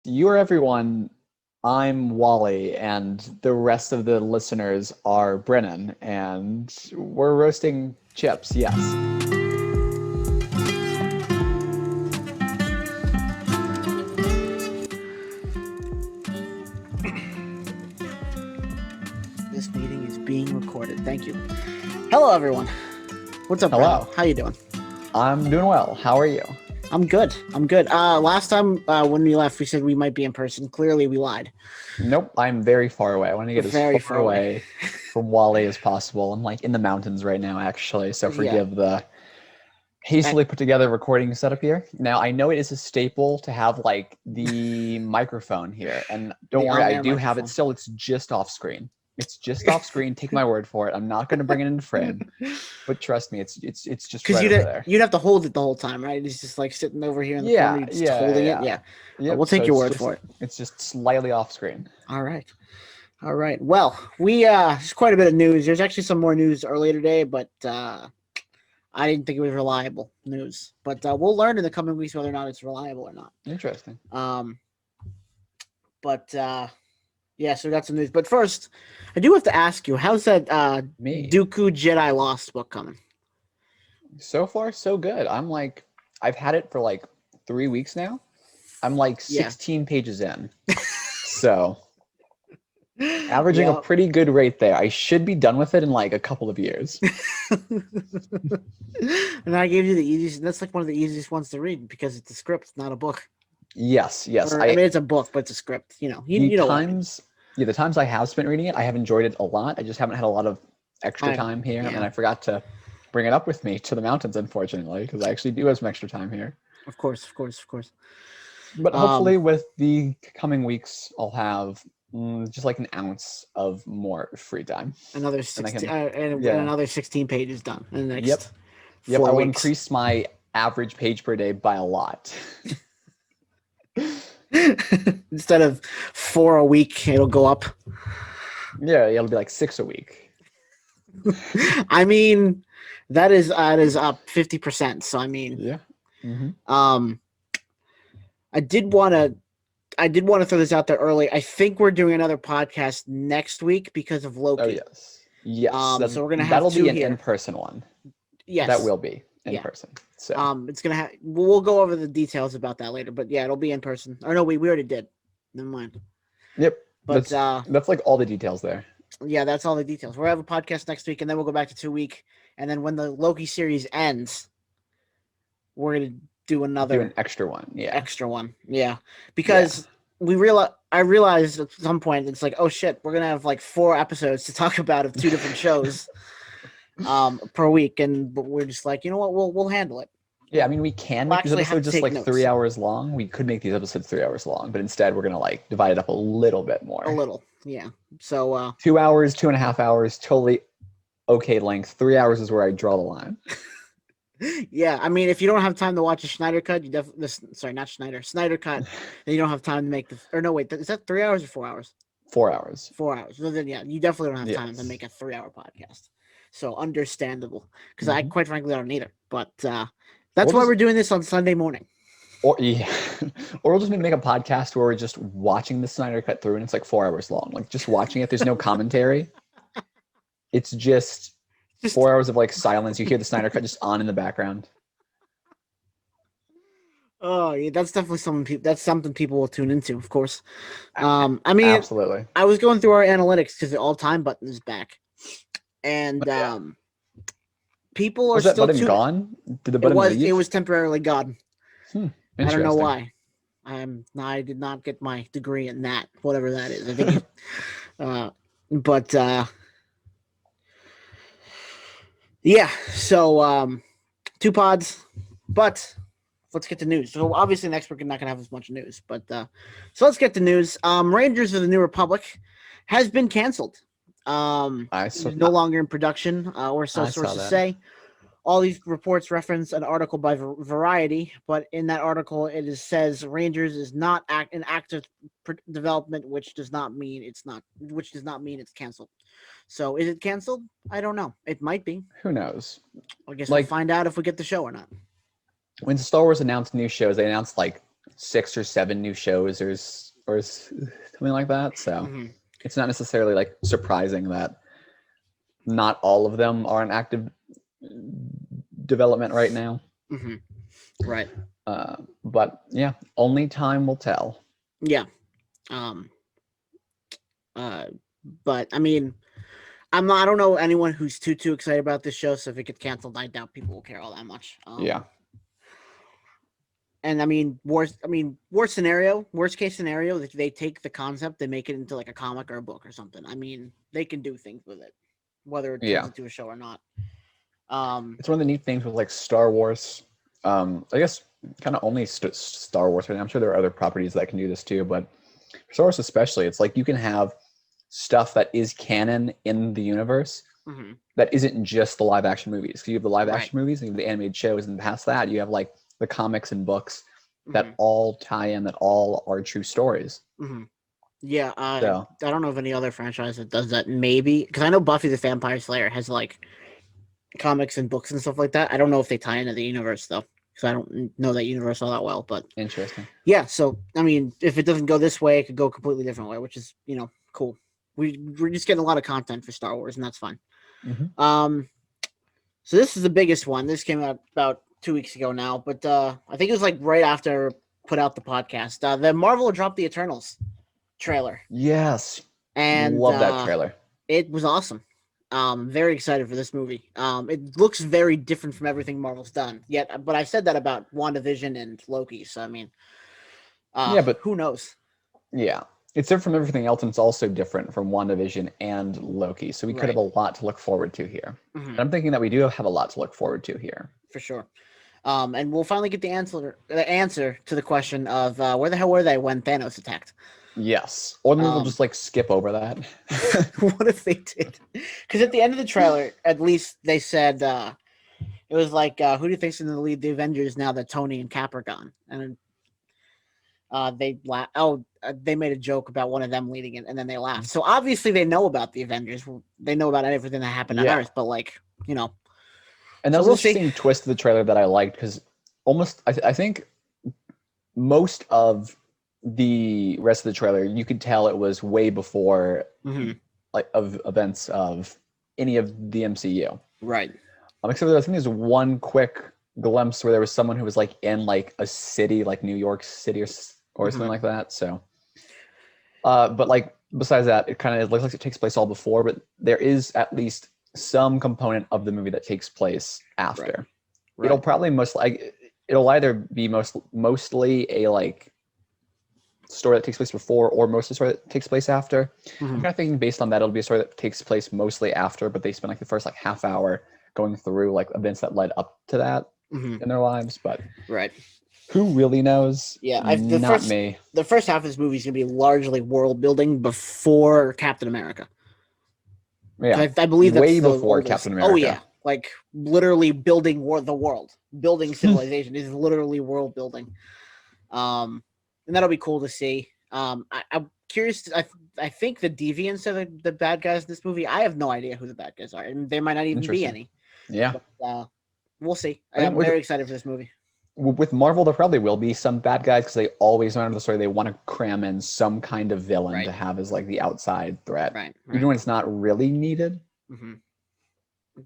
You are everyone. I'm Wally, and the rest of the listeners are Brennan, and we're roasting chips, yes. This meeting is being recorded. Thank you. Hello, everyone. What's up, Brennan? Hello. How you doing? I'm doing well. How are you? I'm good. Last time when we left, we said we might be in person. Clearly, we lied. Nope, I'm very far away. I want to get Very as far far away. away from Wally as possible. I'm like in the mountains right now, actually, so Yeah. forgive the hastily put together recording setup here. Now, I know it is a staple to have like the microphone here, and don't The worry, I on-air do have it microphone. still. It's just off screen. It's just off screen. Take my word for it. I'm not going to bring it into frame, but trust me, it's just Because right over there. you'd have to hold it the whole time, right? It's just like sitting over here in the Yeah, corner, you're just yeah, holding it. yeah. Yeah. Yep. We'll So take your word for it. it's just slightly off screen. All right. Well, there's quite a bit of news. There's actually some more news earlier today, but I didn't think it was reliable news. But we'll learn in the coming weeks whether or not it's reliable or not. Interesting. Yeah, so we got some news. But first, I do have to ask you, how's that Me. Dooku Jedi Lost book coming? So far, so good. I've had it for like 3 weeks now. I'm like 16 pages in. So averaging a Yeah. pretty good rate there. I should be done with it in like a couple of years. And I gave you the easiest. That's like one of the easiest ones to read because it's a script, not a book. Yes. Or, I mean, it's a book, but it's a script. You know what I mean. The times I have spent reading it, I have enjoyed it a lot. I just haven't had a lot of extra time here, yeah. and I forgot to bring it up with me to the mountains, unfortunately, because I actually do have some extra time here. Of course. But hopefully, with the coming weeks, I'll have just like an ounce of more free time. Another 16, another 16 pages done in the next. Yep. 4 I will weeks. increase my average page per day by a lot. Instead of 4 a week, it'll go up. Yeah, it'll be like 6 a week. I mean, that is up 50%. So I mean, yeah. Mm-hmm. I did want to throw this out there early. I think we're doing another podcast next week because of Loki. Oh yes. So we're gonna have that'll be an here. In-person one. Yes, that will be in person. So it's gonna have. We'll go over the details about that later. But yeah, it'll be in person. Or no, we already did. Never mind. Yep. But that's like all the details there. Yeah, that's all the details. We'll have a podcast next week, and then we'll go back to 2 week. And then when the Loki series ends, we're gonna do an extra one. Yeah. Extra one. Yeah. Because I realized at some point it's like, oh shit, we're gonna have like 4 episodes to talk about of 2 different shows per week, but we're just like, you know what, we'll handle it. Yeah, I mean, we can make these episodes just like 3 hours long. We could make these episodes 3 hours long, but instead we're gonna like divide it up a little bit more. A little, yeah. So 2 hours, 2.5 hours, totally okay length. 3 hours is where I draw the line. Yeah, I mean, if you don't have time to watch a Snyder cut, you definitely Snyder cut, then you don't have time to make is that 3 hours or 4 hours? 4 hours. 4 hours. So then, yeah, you definitely don't have time to make a 3-hour podcast. So understandable, because I quite frankly don't either. But that's why we're doing this on Sunday morning. Or we'll just make a podcast where we're just watching the Snyder cut through, and it's like 4 hours long. Like just watching it. There's no commentary. It's just 4 hours of like silence. You hear the Snyder cut just on in the background. Oh, yeah, that's definitely something people will tune into, of course. I mean, absolutely. I was going through our analytics because the all-time button is back, and people are still button gone. Did the button leave? It was temporarily gone. I don't know why. I did not get my degree in that, whatever that is. I think, yeah. So 2 pods, but let's get to news. So obviously next we're not gonna have as much news, but so let's get to news. Rangers of the New Republic has been canceled. It's no longer in production, or so sources say. All these reports reference an article by Variety, but in that article it says Rangers is not in active development, which does not mean it's canceled. So is it canceled? I don't know. It might be. Who knows? I guess we'll find out if we get the show or not. When Star Wars announced new shows, they announced like 6 or 7 new shows or something like that. So Mhm. it's not necessarily like surprising that not all of them are in active development right now. Mhm. Right. But yeah, only time will tell. Yeah. Um. But I mean, I don't know anyone who's too excited about this show. So if it gets canceled, I doubt people will care all that much. Yeah. And I mean, worst case scenario, that they take the concept and make it into like a comic or a book or something. I mean, they can do things with it, whether it turns Yeah. into a show or not. It's one of the neat things with like Star Wars. I guess kind of only Star Wars right now. I'm sure there are other properties that can do this too, but for Star Wars especially, it's like you can have stuff that is canon in the universe Mm-hmm. that isn't just the live action movies. So you have the live action Right. movies and you have the animated shows, and past that you have like the comics and books that Mm-hmm. all tie in, that all are true stories. Mm-hmm. Yeah, So I don't know of any other franchise that does that. Maybe because I know Buffy the Vampire Slayer has like comics and books and stuff like that. I don't know if they tie into the universe though, because I don't know that universe all that well. But interesting. yeah, so I mean, if it doesn't go this way, it could go a completely different way, which is cool. We're just getting a lot of content for Star Wars, and that's fine. Mm-hmm. So this is the biggest one. This came out about 2 weeks ago now, but I think it was like right after put out the podcast. The Marvel dropped the Eternals trailer, Yes, and love that trailer. it was awesome. Very excited for this movie. It looks very different from everything Marvel's done. Yet, but I said that about WandaVision and Loki. So I mean, Yeah, but who knows? yeah, it's different from everything else, and it's also different from WandaVision and Loki. So we could have Right. a lot to look forward to here. Mhm. And I'm thinking that we do have a lot to look forward to here. For sure. And we'll finally get the answer to the question of where the hell were they when Thanos attacked? Yes, or maybe we'll just like skip over that. What if they did? Because at the end of the trailer, at least they said it was like, who do you think's going to lead the Avengers now that Tony and Cap are gone? And they made a joke about one of them leading it, and then they laughed. So obviously they know about the Avengers. They know about everything that happened on Yeah. Earth. But like, And that so was we'll an interesting see. twist to the trailer that I liked, because almost I think most of the rest of the trailer you could tell it was way before Mhm. like of events of any of the MCU. Right. Except for I think there's one quick glimpse where there was someone who was like in like a city, like New York City or something like that. So, but like besides that, it kind of looks like it takes place all before, but there is at least some component of the movie that takes place after. Right. It'll probably it'll either be mostly a like story that takes place before, or mostly a story that takes place after. I'm kind of thinking based on that, it'll be a story that takes place mostly after, but they spend like the first like half hour going through like events that led up to that in their lives. But Right. who really knows? Yeah, Not me. The first half of this movie is going to be largely world building before Captain America. Yeah, I believe that's way the before oldest. Captain America. Oh yeah, like literally building the world, building civilization is literally world building. And that'll be cool to see. I'm curious. I think the deviants are the bad guys in this movie. I have no idea who the bad guys are, and there might not even be any. Yeah, But, we'll see. I think I'm very excited for this movie. With Marvel, there probably will be some bad guys because they always know the story. They want to cram in some kind of villain to have as like the outside threat, right. even when it's not really needed. Mm-hmm.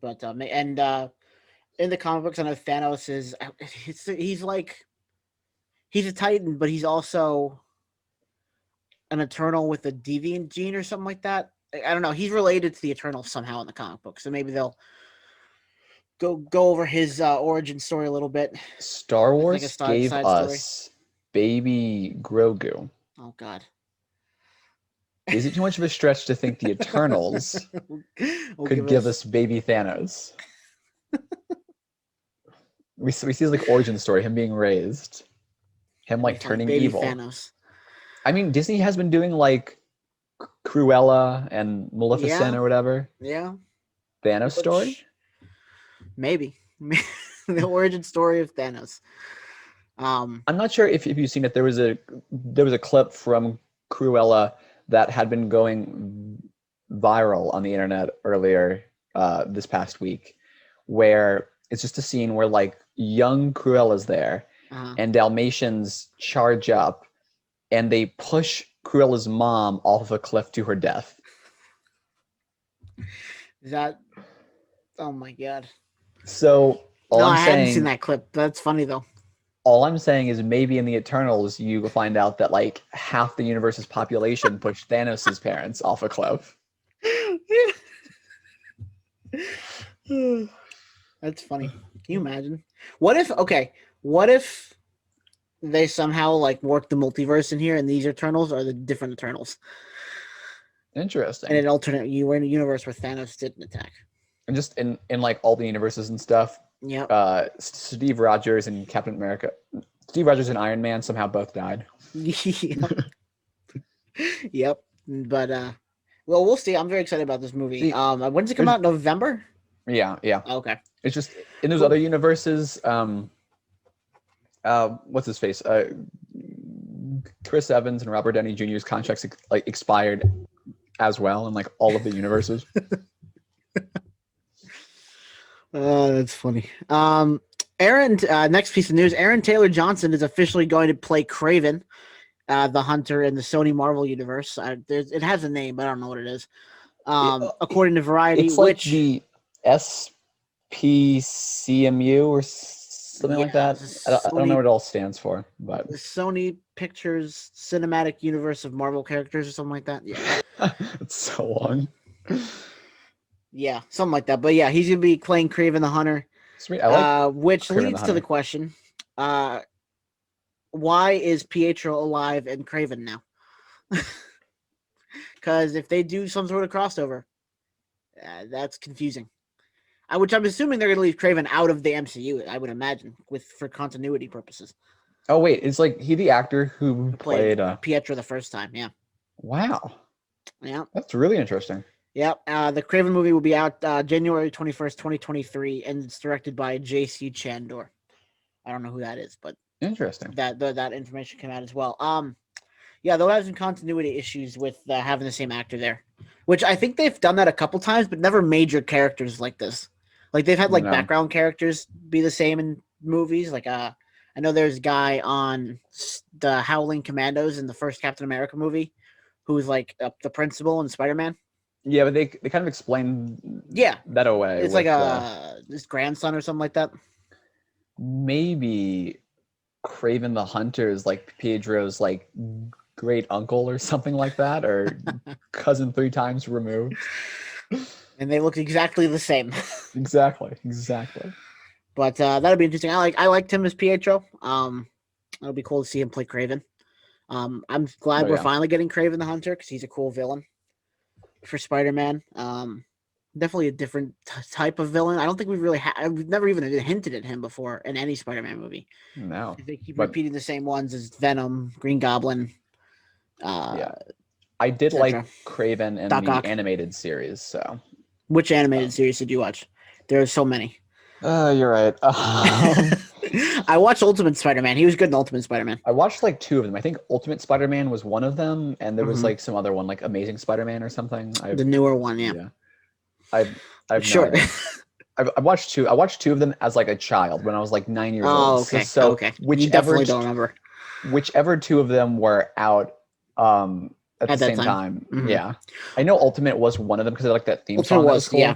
But in the comic books, I know Thanos is he's a Titan, but he's also an Eternal with a deviant gene or something like that. I don't know. He's related to the Eternals somehow in the comic book, so maybe they'll go over his origin story a little bit. Star Wars like a gave side us story. Baby Grogu. Oh God. Is it too much of a stretch to think the Eternals could give us baby Thanos? we see his like origin story, him being raised, him like turning baby evil. Thanos. I mean, Disney has been doing like Cruella and Maleficent or whatever. Yeah. Thanos story? Maybe. The origin story of Thanos. I'm not sure if you've seen it. There was a clip from Cruella that had been going viral on the internet earlier this past week, where it's just a scene where like young Cruella's there, and Dalmatians charge up, and they push Cruella's mom off of a cliff to her death. Is that? Oh my god! So I hadn't seen that clip. That's funny though. All I'm saying is maybe in the Eternals you find out that like half the universe's population pushed Thanos' parents off a cliff. That's funny. Can you imagine? What if they somehow like work the multiverse in here and these Eternals are the different Eternals? Interesting. In an alternate universe where Thanos didn't attack. And just in like all the universes and stuff. Yeah. Steve Rogers and Captain America. Steve Rogers and Iron Man somehow both died. Yep. But well, we'll see. I'm very excited about this movie. When does it come out? November? Yeah. Okay. It's just in those other universes, what's his face? Chris Evans and Robert Downey Jr.'s contracts like expired as well in like all of the universes. Oh, that's funny. Next piece of news: Aaron Taylor Johnson is officially going to play Kraven, the Hunter in the Sony Marvel universe. It has a name, but I don't know what it is. According to Variety, it's like the SPCMU or something like that. I don't know what it all stands for, but the Sony Pictures Cinematic Universe of Marvel characters or something like that. Yeah, it's so long. Yeah, something like that. But yeah, he's gonna be playing Kraven the Hunter. Sweet. I like which Kraven leads to the question: why is Pietro alive and Kraven now? Because if they do some sort of crossover, that's confusing. Which I'm assuming they're gonna leave Kraven out of the MCU. I would imagine, for continuity purposes. Oh wait, it's like he the actor who played Pietro the first time. Yeah. Wow. Yeah. That's really interesting. Yep. The Kraven movie will be out January 21st, 2023, and it's directed by J.C. Chandor. I don't know who that is, but interesting. That information came out as well. Yeah, they'll have some continuity issues with having the same actor there, which I think they've done that a couple times, but never major characters like this. Like they've had background characters be the same in movies. Like I know there's a guy on the Howling Commandos in the first Captain America movie who's like the principal in Spider-Man. Yeah, but they kind of explain that away. It's like his grandson or something like that. Maybe Kraven the Hunter is like Pedro's like great uncle or something like that, or cousin 3 times removed. And they look exactly the same. Exactly. But that'll be interesting. I liked him as Pietro. It'll be cool to see him play Kraven. I'm glad we're finally getting Kraven the Hunter because he's a cool villain for Spider-Man. Definitely a different type of villain. I don't think we've never even hinted at him before in any Spider-Man movie. No. They keep repeating the same ones as Venom, Green Goblin. I did like Kraven in the animated series. So, which animated series did you watch? There are so many. You're right. I watched Ultimate Spider-Man. He was good in Ultimate Spider-Man. I watched like 2 of them. I think Ultimate Spider-Man was one of them, and there was like some other one, like Amazing Spider-Man or something. The newer one, yeah. I've I've watched 2. I watched 2 of them as like a child when I was like 9 years old. Oh, okay. So okay. You definitely don't remember. Whichever 2 of them were out at the same time. Mm-hmm. Yeah. I know Ultimate was one of them because I like that theme Ultimate song. Was cool. Yeah.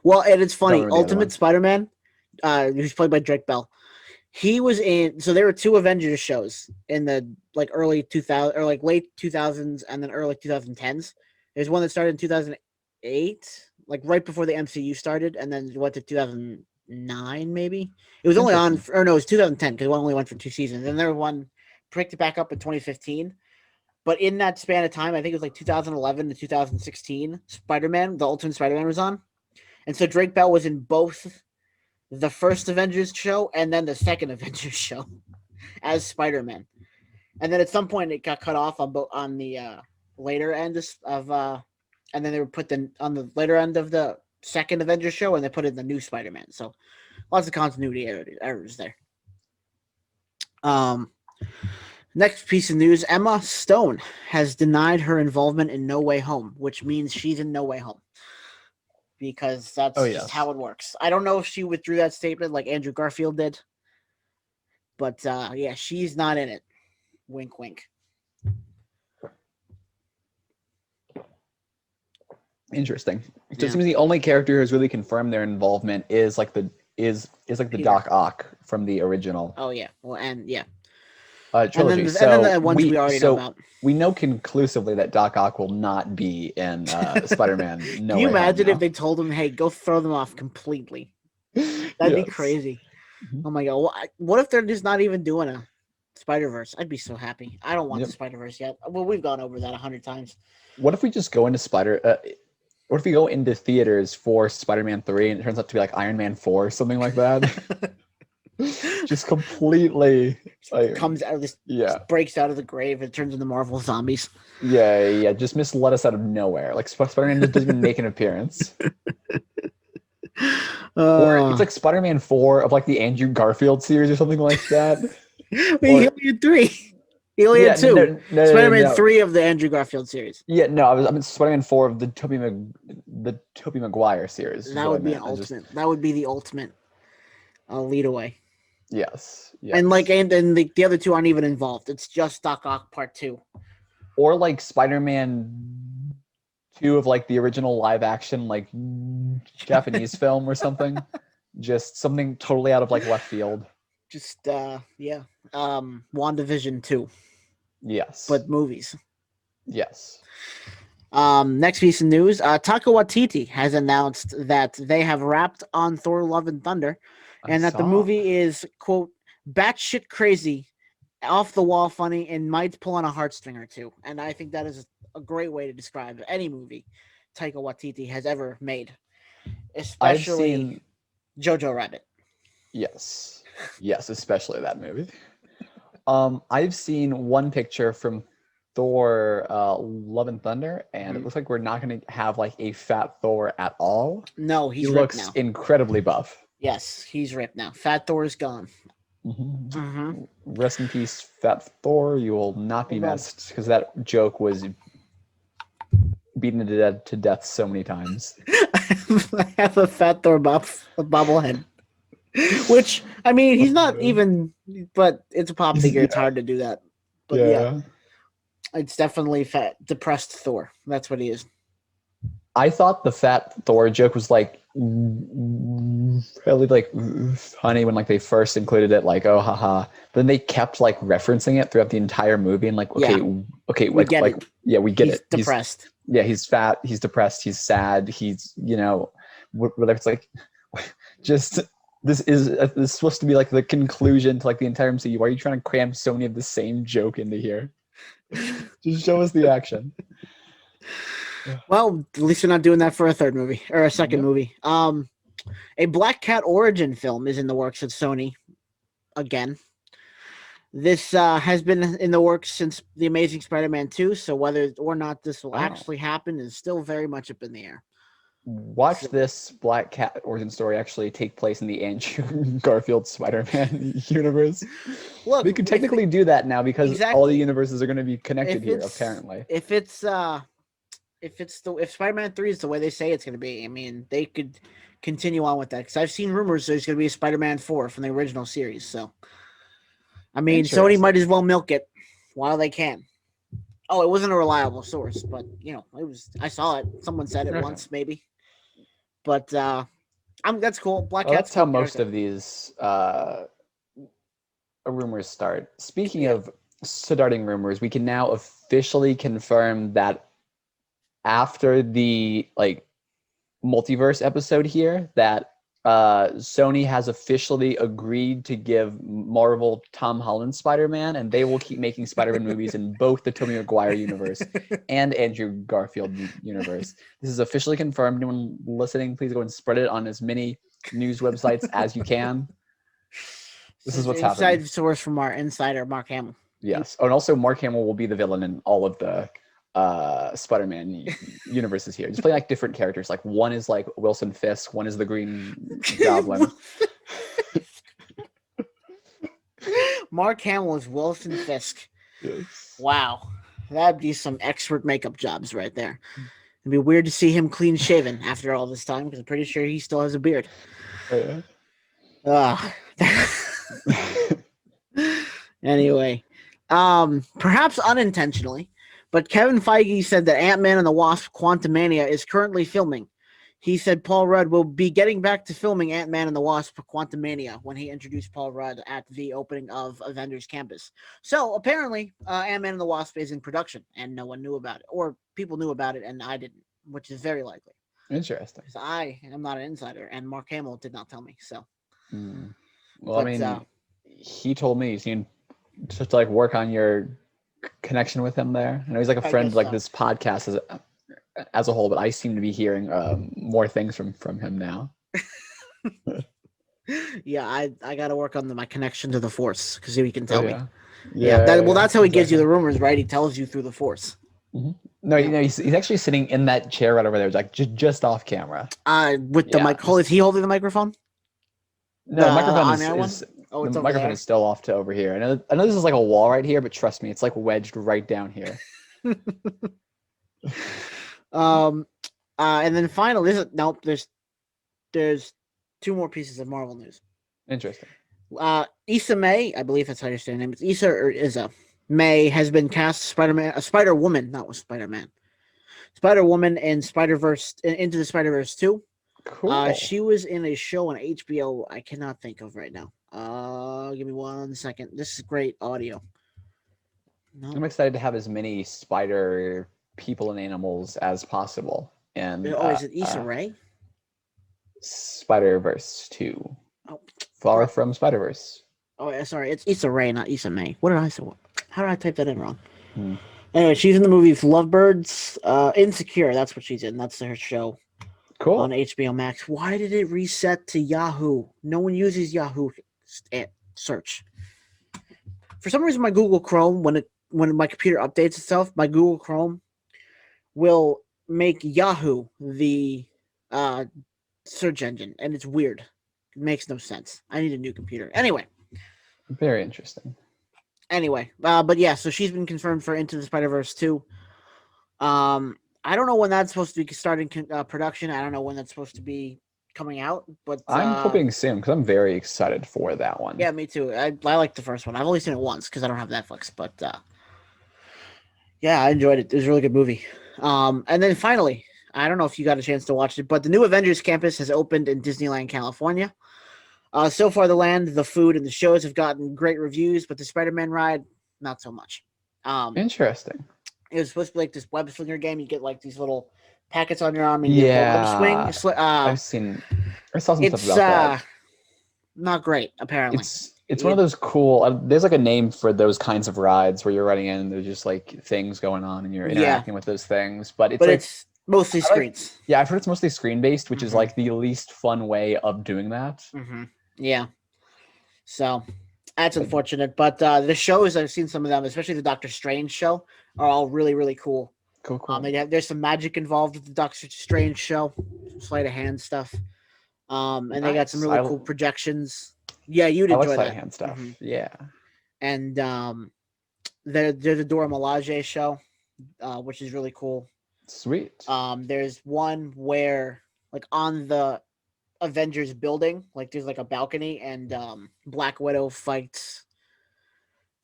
Well, and it's funny. Ultimate Spider-Man, who's played by Drake Bell. He was in. So there were 2 Avengers shows in the like early 2000 or like late 2000s and then early 2010s. There's one that started in 2008, like right before the MCU started, and then went to 2009 maybe. It was only on, or no, it was 2010 because it only went for 2 seasons. And there was one picked it back up in 2015. But in that span of time, I think it was like 2011 to 2016, Spider-Man, the Ultimate Spider-Man was on. And so Drake Bell was in both the first Avengers show and then the second Avengers show as Spider-Man. And then at some point it got cut off on the later end of and then they were put on the later end of the second Avengers show and they put in the new Spider-Man. So lots of continuity errors there. Next piece of news, Emma Stone has denied her involvement in No Way Home, which means she's in No Way Home. Because that's just how it works. I don't know if she withdrew that statement like Andrew Garfield did. But yeah, she's not in it. Wink, wink. Interesting. So Yeah. it seems the only character who's really confirmed their involvement is like the Peter. Doc Ock from the original Oh yeah. Well, and yeah. trilogy. And then the ones we already know about. We know conclusively that Doc Ock will not be in Spider-Man. No Can you Way Home imagine now. if they told him, "Hey, go throw them off completely"? That'd be crazy. Mhm. Oh my god! What if they're just not even doing a Spider-Verse? I'd be so happy. I don't want the Spider-Verse yet. Well, we've gone over that 100 times. What if we just go into what if we go into theaters for Spider-Man 3 and it turns out to be like Iron Man 4 or something like that? Just completely like, comes out of this, breaks out of the grave, and turns into Marvel zombies. Yeah. Just misled us out of nowhere. Like Spider-Man doesn't even make an appearance. Or it's like Spider-Man 4 of like the Andrew Garfield series or something like that. He only had 3. He only had 2. No, Spider-Man 3 of the Andrew Garfield series. Yeah, no, I mean Spider-Man 4 of the Tobey Maguire series. That would be an ultimate. That would be the ultimate lead away. Yes. And like, and the other 2 aren't even involved. It's just Doc Ock Part 2. Or like Spider-Man 2 of like the original live action like Japanese film or something. Just something totally out of like left field. Just yeah. WandaVision 2. Yes. But movies. Yes. Next piece of news. Taika Waititi has announced that they have wrapped on Thor: Love and Thunder, and that the movie is, quote, batshit crazy, off the wall funny, and might pull on a heartstring or two. And I think that is a great way to describe any movie Taika Waititi has ever made, especially Jojo Rabbit. Yes, especially that movie. I've seen one picture from Thor Love and Thunder, and it looks like we're not going to have like a fat Thor at all. No, he looks now. Incredibly buff. Yes, he's ripped now. Fat Thor is gone. Rest in peace, Fat Thor. You will not be missed, because that joke was beaten to death so many times. I have a Fat Thor bobblehead. Which, I mean, he's not even, but it's a pop figure. It's hard to do that. But yeah, it's definitely fat, depressed Thor. That's what he is. I thought the Fat Thor joke was like really like funny when like they first included it, like, oh haha. But then they kept like referencing it throughout the entire movie, and like, okay, we get it. He's depressed. He's fat, he's depressed, he's sad, he's, whatever. It's like, just this is supposed to be like the conclusion to like the entire MCU. Why are you trying to cram so many of the same joke into here? Just show us the action. Well, at least they're not doing that for a third movie or a second movie. A Black Cat origin film is in the works at Sony again. This has been in the works since The Amazing Spider-Man 2, so whether or not this will actually happen is still very much up in the air. Watch this Black Cat origin story actually take place in the Andrew Garfield Spider-Man universe. Look, we could technically do that now because all the universes are going to be connected here, apparently. If Spider-Man 3 is the way they say it's going to be, I mean, they could continue on with that, because I've seen rumors there's going to be a Spider-Man 4 from the original series. So, I mean, Sony might as well milk it while they can. Oh, it wasn't a reliable source, but it was. I saw it. Someone said it once, maybe. But that's cool. Black Cat's that's how most of these rumors start. Speaking of starting rumors, we can now officially confirm that after the multiverse episode here, that Sony has officially agreed to give Marvel Tom Holland Spider-Man, and they will keep making Spider-Man movies in both the Tobey Maguire universe and Andrew Garfield universe. This is officially confirmed. Anyone listening, please go and spread it on as many news websites as you can. This is what's happening. Inside source from our insider, Mark Hamill. Yes. Oh, and also Mark Hamill will be the villain in all of the Spider-Man universes here. Just play like different characters. Like one is like Wilson Fisk, one is the Green Goblin. Mark Hamill is Wilson Fisk. Yes. Wow. That'd be some expert makeup jobs right there. It'd be weird to see him clean shaven after all this time, because I'm pretty sure he still has a beard. Oh, yeah. Anyway, perhaps unintentionally, but Kevin Feige said that Ant-Man and the Wasp: Quantumania is currently filming. He said Paul Rudd will be getting back to filming Ant-Man and the Wasp: Quantumania when he introduced Paul Rudd at the opening of Avengers Campus. So apparently, Ant-Man and the Wasp is in production, and no one knew about it, or people knew about it and I didn't, which is very likely. Interesting. Because I am not an insider, and Mark Hamill did not tell me. So, Well, I mean, he told me he's need to like work on your connection with him there. I know he's like a friend, like this podcast as a whole, but I seem to be hearing more things from him now. Yeah, I got to work on my connection to the Force because he can tell me. Yeah. That's how he gives you the rumors, right? He tells you through the Force. Mm-hmm. No, you know, he's actually sitting in that chair right over there, like just off camera. With the mic. Is he holding the microphone? No, the microphone the microphone is still off to over here. I know this is like a wall right here, but trust me, it's like wedged right down here. And then finally, there's two more pieces of Marvel news. Interesting. Issa May, I believe that's how you say her name. It's Issa or Isa May has been cast Spider-Woman, not with Spider-Man. Spider-Woman in Spider-Verse, Into the Spider-Verse 2. Cool. She was in a show on HBO I cannot think of right now. Give me 1 second. This is great audio. No. I'm excited to have as many spider people and animals as possible. And is it Issa Rae? Spider-Verse 2. Oh, Far from Spider-Verse. Oh, sorry. It's Issa Rae, not Issa May. What did I say? How did I type that in wrong? Anyway, she's in the movie Lovebirds. Insecure, that's what she's in. That's her show. Cool. On HBO Max. Why did it reset to Yahoo? No one uses Yahoo search. For some reason, my Google Chrome, when my computer updates itself, my Google Chrome will make Yahoo the search engine, and it's weird. It makes no sense. I need a new computer. Anyway. Very interesting. Anyway, but yeah, so she's been confirmed for Into the Spider-Verse 2. I don't know when that's supposed to be starting production. I don't know when that's supposed to be coming out, but I'm hoping soon because I'm very excited for that one. Yeah, me too. I like the first one. I've only seen it once because I don't have Netflix, but yeah, I enjoyed it. It was a really good movie. And then finally, I don't know if you got a chance to watch it, but the new Avengers Campus has opened in Disneyland, California. So far, the land, the food, and the shows have gotten great reviews, but the Spider-Man ride, not so much. Interesting. It was supposed to be like this web slinger game. You get like these little packets on your arm and you web swing. I saw some stuff about that. Not great, apparently. It's one of those cool. There's like a name for those kinds of rides where you're riding in and there's just like things going on and you're interacting with those things. But it's mostly screens. I've heard it's mostly screen based, which is like the least fun way of doing that. Yeah. So that's unfortunate. But the shows, I've seen some of them, especially the Doctor Strange show, are all really, really cool. Cool. There's some magic involved with the Doctor Strange show, some sleight of hand stuff. And they got some really cool projections. Yeah, you'd enjoy that. Sleight of hand stuff. Yeah. And there's a Dora Milaje show, which is really cool. Sweet. There's one where, like, on the Avengers building, like, there's like a balcony, and Black Widow fights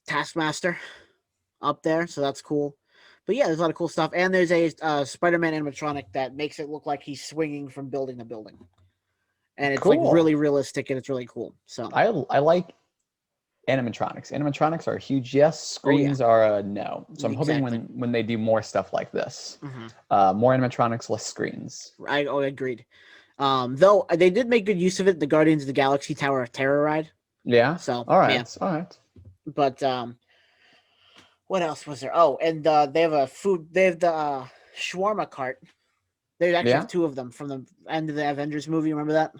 Taskmaster up there, so that's cool. But yeah, there's a lot of cool stuff, and there's a Spider-Man animatronic that makes it look like he's swinging from building to building, and it's like really realistic, and it's really cool. So I like animatronics. Animatronics are a huge yes. Screens are a no. So I'm hoping when they do more stuff like this, more animatronics, less screens. I agreed. Though they did make good use of it, the Guardians of the Galaxy Tower of Terror ride. Yeah. So all right. But what else was there? Oh, and they have the shawarma cart. There's actually two of them from the end of the Avengers movie. Remember that?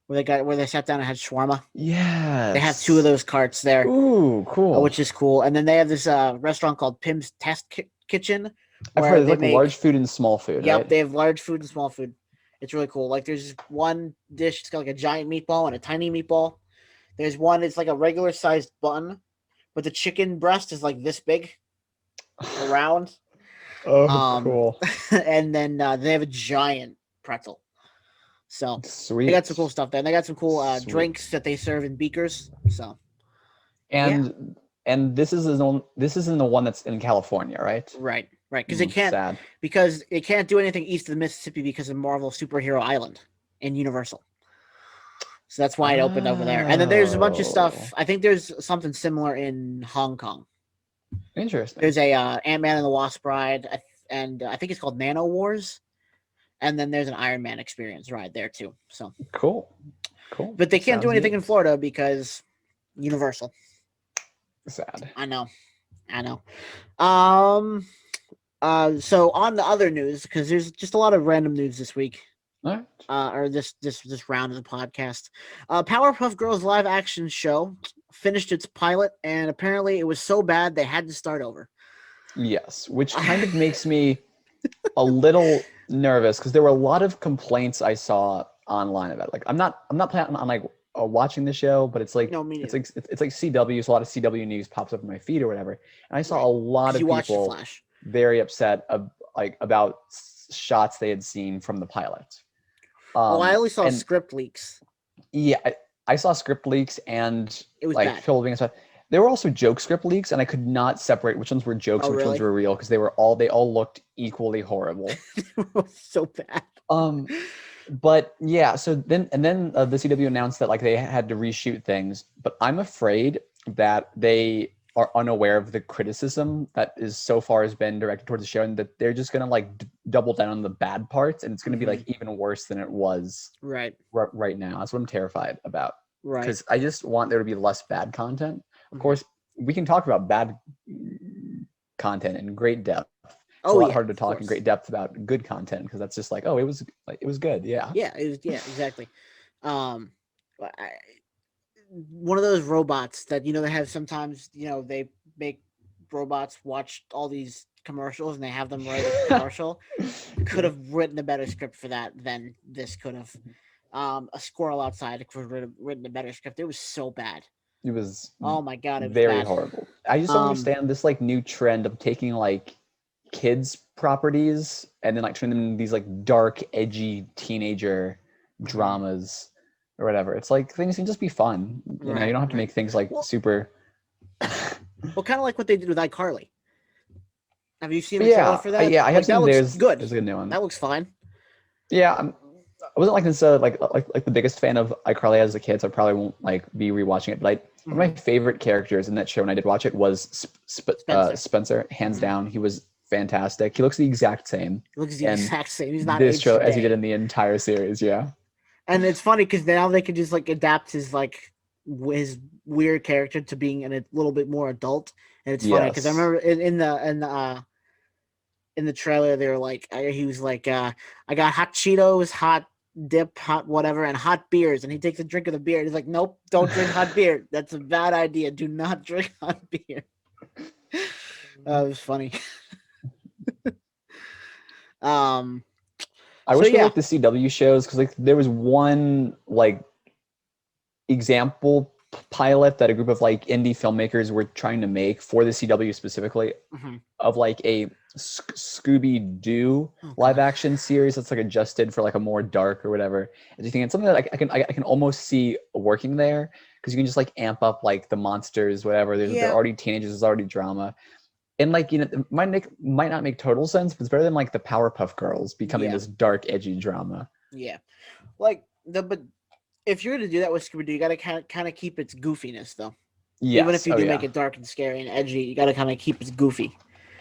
Where they sat down and had shawarma. Yeah. They have two of those carts there. Ooh, cool. Which is cool. And then they have this restaurant called Pim's Test Kitchen. I've heard they make large food and small food. Yep, right? They have large food and small food. It's really cool. Like, there's one dish, it's got like a giant meatball and a tiny meatball. There's one, it's like a regular sized bun, but the chicken breast is like this big, around. Cool. And then they have a giant pretzel. So sweet. They got some cool stuff there. And they got some cool drinks that they serve in beakers. So and And this isn't the one that's in California, right? Right. Because it can't Sad. do anything east of the Mississippi because of Marvel Superhero Island in Universal. So that's why it opened over there. And then there's a bunch of stuff. I think there's something similar in Hong Kong. Interesting. There's a Ant-Man and the Wasp ride, and I think it's called Nano Wars. And then there's an Iron Man experience ride there too. So cool. But they can't do anything in Florida because Universal. Sad. I know. So on the other news, because there's just a lot of random news this week. All right. Or this round of the podcast. Powerpuff Girls live action show finished its pilot, and apparently it was so bad they had to start over. Yes, which kind of makes me a little nervous because there were a lot of complaints I saw online about it. Like I'm not planning on like watching the show, but it's like it's like CW, so a lot of CW news pops up in my feed or whatever, and I saw a lot of people very upset about shots they had seen from the pilot. I only saw script leaks. Yeah, I saw script leaks and it was bad. filming and stuff. There were also joke script leaks, and I could not separate which ones were jokes and which ones were real because they all looked equally horrible. So bad. But yeah, so then the CW announced that like they had to reshoot things, but I'm afraid that they are unaware of the criticism that is so far has been directed towards the show, and that they're just gonna like double down on the bad parts, and it's gonna be like even worse than it was right now. That's what I'm terrified about. Right. Because I just want there to be less bad content. Of course, we can talk about bad content in great depth. It's a lot harder to talk in great depth about good content because that's just like, it was good. Yeah. Yeah, exactly. One of those robots that they have sometimes, they make robots watch all these commercials and they have them write a commercial. Could have written a better script for that than this could have. A squirrel outside could have written a better script. It was so bad. It was oh my god, it was very bad. Horrible. I just don't understand this like new trend of taking like kids properties and then like turning them into these like dark, edgy teenager dramas or whatever. It's like things can just be fun. You know, you don't have to make things like super. Well, kind of like what they did with iCarly. Have you seen the trailer for that? Yeah, I have seen. There's good. There's a good new one. That looks fine. Yeah, I wasn't like necessarily like the biggest fan of iCarly as a kid, so I probably won't like be rewatching it. But one of my favorite characters in that show when I did watch it was Spencer. Hands down, he was fantastic. He looks the exact same. He looks the exact same. He's not this show as he did in the entire series. Yeah. And it's funny because now they could just like adapt his his weird character to being a little bit more adult, and it's funny because I remember in the trailer they were like, he was like, I got hot Cheetos, hot dip, hot whatever, and hot beers, and he takes a drink of the beer and he's like, nope, don't drink hot beer. That's a bad idea. Do not drink hot beer. It was funny. I wish we liked the CW shows because like there was one like example pilot that a group of like indie filmmakers were trying to make for the CW specifically of like a Scooby-Doo live action series that's like adjusted for like a more dark or whatever. And you think it's something that I can almost see working there because you can just like amp up like the monsters, whatever. They're already teenagers, there's already drama. And like, it might not make total sense, but it's better than like the Powerpuff Girls becoming this dark, edgy drama. Yeah. But if you're going to do that with Scooby-Doo, you got to kind of keep its goofiness though. Yes. Even if you do make it dark and scary and edgy, you got to kind of keep its goofy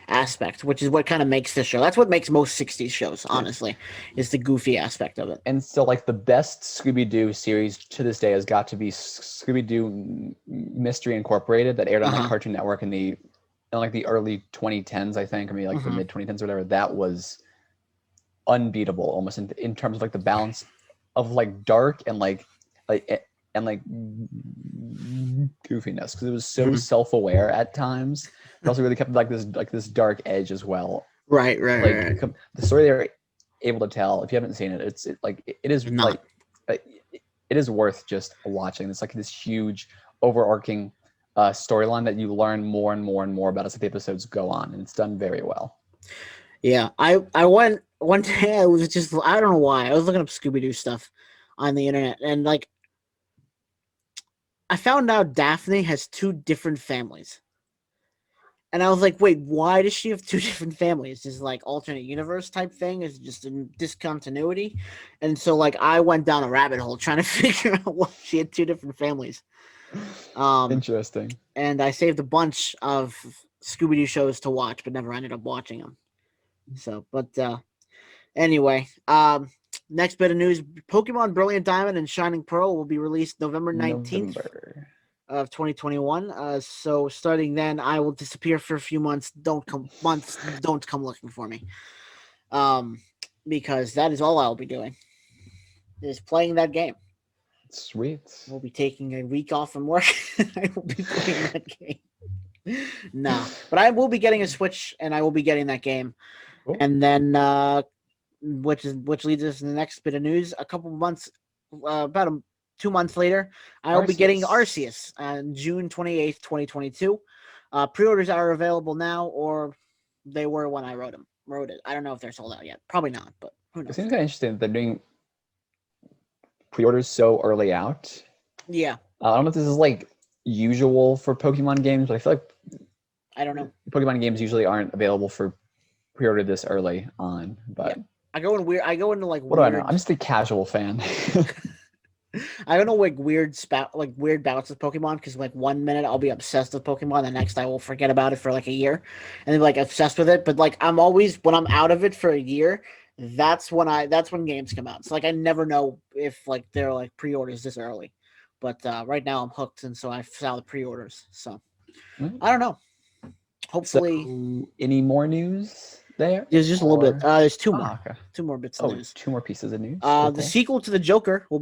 aspect, which is what kind of makes this show. That's what makes most 60s shows, honestly, is the goofy aspect of it. And so like the best Scooby-Doo series to this day has got to be Scooby-Doo Mystery Incorporated that aired on like Cartoon Network in like the early 2010s, I think. I mean, like the mid 2010s or whatever. That was unbeatable, almost in terms of like the balance of like dark and like goofiness, because it was so self-aware at times. It also really kept like this dark edge as well. Right. The story they're able to tell, if you haven't seen it, it is worth just watching. It's like this huge overarching storyline that you learn more and more and more about as the episodes go on, and it's done very well. Yeah, I went one day. I was just, I don't know why, I was looking up Scooby-Doo stuff on the internet, and like I found out Daphne has two different families. And I was like, wait, why does she have two different families? Is it like alternate universe type thing? Is it just a discontinuity? And so like I went down a rabbit hole trying to figure out why she had two different families. Interesting. And I saved a bunch of Scooby-Doo shows to watch, but never ended up watching them. So, but anyway, next bit of news: Pokemon Brilliant Diamond and Shining Pearl will be released November 19th of 2021. So starting then, I will disappear for a few months. Don't come looking for me. Because that is all I'll be doing. Is playing that game. Sweet. We'll be taking a week off from work. I will be playing that game. No, but I will be getting a Switch, and I will be getting that game. Cool. And then, which leads us to the next bit of news. A couple months, about 2 months later, I will be getting Arceus on June 28th, 2022. Pre-orders are available now, or they were when I wrote it. I don't know if they're sold out yet. Probably not, but who knows? It seems kind of interesting that they're doing pre-orders so early out. Yeah. I don't know if this is like usual for Pokemon games, but I feel like I don't know. Pokemon games usually aren't available for pre-order this early on. But yeah. I go into like what do I know? I'm just a casual fan. I don't know, like weird bouts with Pokemon, because like 1 minute I'll be obsessed with Pokemon, the next I will forget about it for like a year, and then like obsessed with it. But like I'm always, when I'm out of it for a year, that's when games come out. So like I never know if like they're like pre-orders this early. But right now I'm hooked, and so I saw the pre-orders. So I don't know. Hopefully, so, any more news there? There's just a little bit. There's two more. Okay. Two more bits of news. Two more pieces of news. The sequel to The Joker will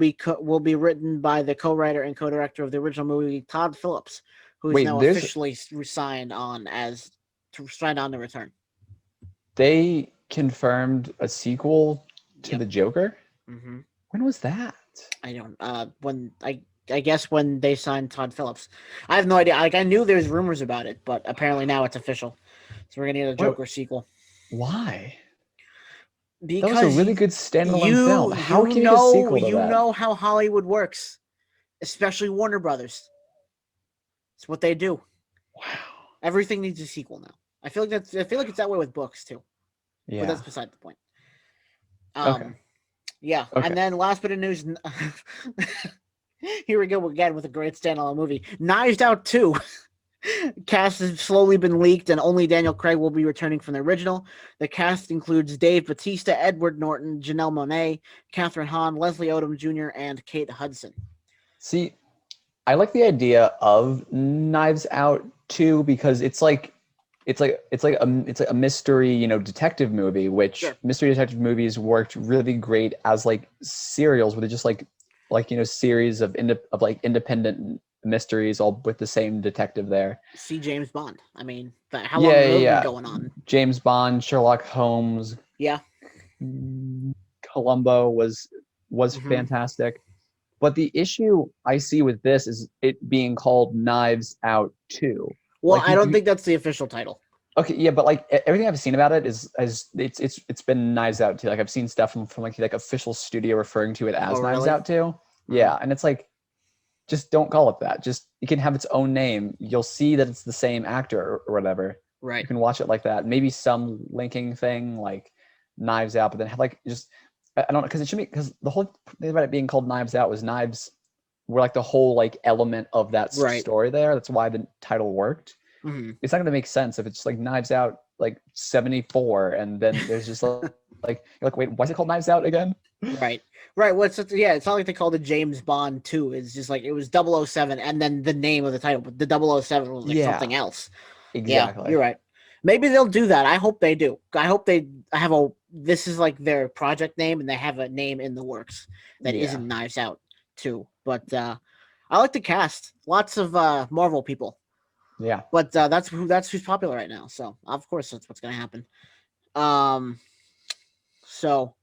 be written by the co-writer and co-director of the original movie, Todd Phillips, who is now officially signed on to return. They confirmed a sequel to The Joker. Mm-hmm. When was that? I don't. I guess when they signed Todd Phillips. I have no idea. Like I knew there was rumors about it, but apparently now it's official. So we're gonna get a Joker sequel. Why? Because that was a really good standalone film. How can you get a sequel to that? You know how Hollywood works, especially Warner Brothers. It's what they do. Wow. Everything needs a sequel now. I feel like it's that way with books too. Yeah. But that's beside the point. Okay. Yeah. Okay. And then last bit of news. Here we go again with a great standalone movie. Knives Out 2. Cast has slowly been leaked, and only Daniel Craig will be returning from the original. The cast includes Dave Bautista, Edward Norton, Janelle Monáe, Catherine Hahn, Leslie Odom Jr., and Kate Hudson. See, I like the idea of Knives Out 2 because it's like a mystery, detective movie, which mystery detective movies worked really great as like serials where they're just like series of independent mysteries all with the same detective there. See James Bond. I mean, how long has it been going on? James Bond, Sherlock Holmes. Yeah. Columbo was fantastic. But the issue I see with this is it being called Knives Out 2. Well, I don't think that's the official title. Okay, yeah, but like everything I've seen about it is it's been Knives Out 2. Like I've seen stuff from like official studio referring to it as Knives Out 2. Yeah, and it's like, just don't call it that. Just it can have its own name. You'll see that it's the same actor or whatever. Right. You can watch it like that. Maybe some linking thing like Knives Out, but then have like just I don't know, because it should be, because the whole thing about it being called Knives Out was knives were like the whole like element of that story there. That's why the title worked. Mm-hmm. It's not going to make sense if it's just like Knives Out like 74 and then there's just like you're like, wait, why is it called Knives Out again? Right. Well, it's not like they called it James Bond 2. It's just like it was 007 and then the name of the title, but the 007 was like something else. Exactly. Yeah, you're right. Maybe they'll do that. I hope they do. I hope they have this is like their project name and they have a name in the works that isn't Knives Out 2. But I like the cast. Lots of Marvel people. Yeah. But that's who's popular right now. So of course that's what's gonna happen. So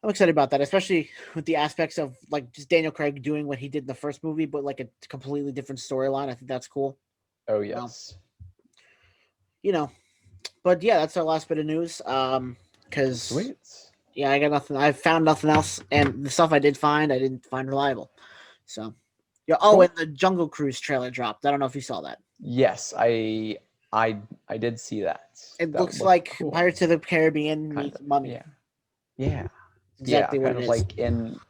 I'm excited about that, especially with the aspects of like just Daniel Craig doing what he did in the first movie, but like a completely different storyline. I think that's cool. Oh yes. But yeah, that's our last bit of news. Because sweet. Yeah, I got nothing. I found nothing else, and the stuff I didn't find reliable. So, yeah. Oh, and the Jungle Cruise trailer dropped. I don't know if you saw that. Yes, I I did see that. It That looks looked like cool. Pirates of the Caribbean Kind meets of. Mummy. Yeah. Yeah. Exactly Yeah. what Kind it of is. like an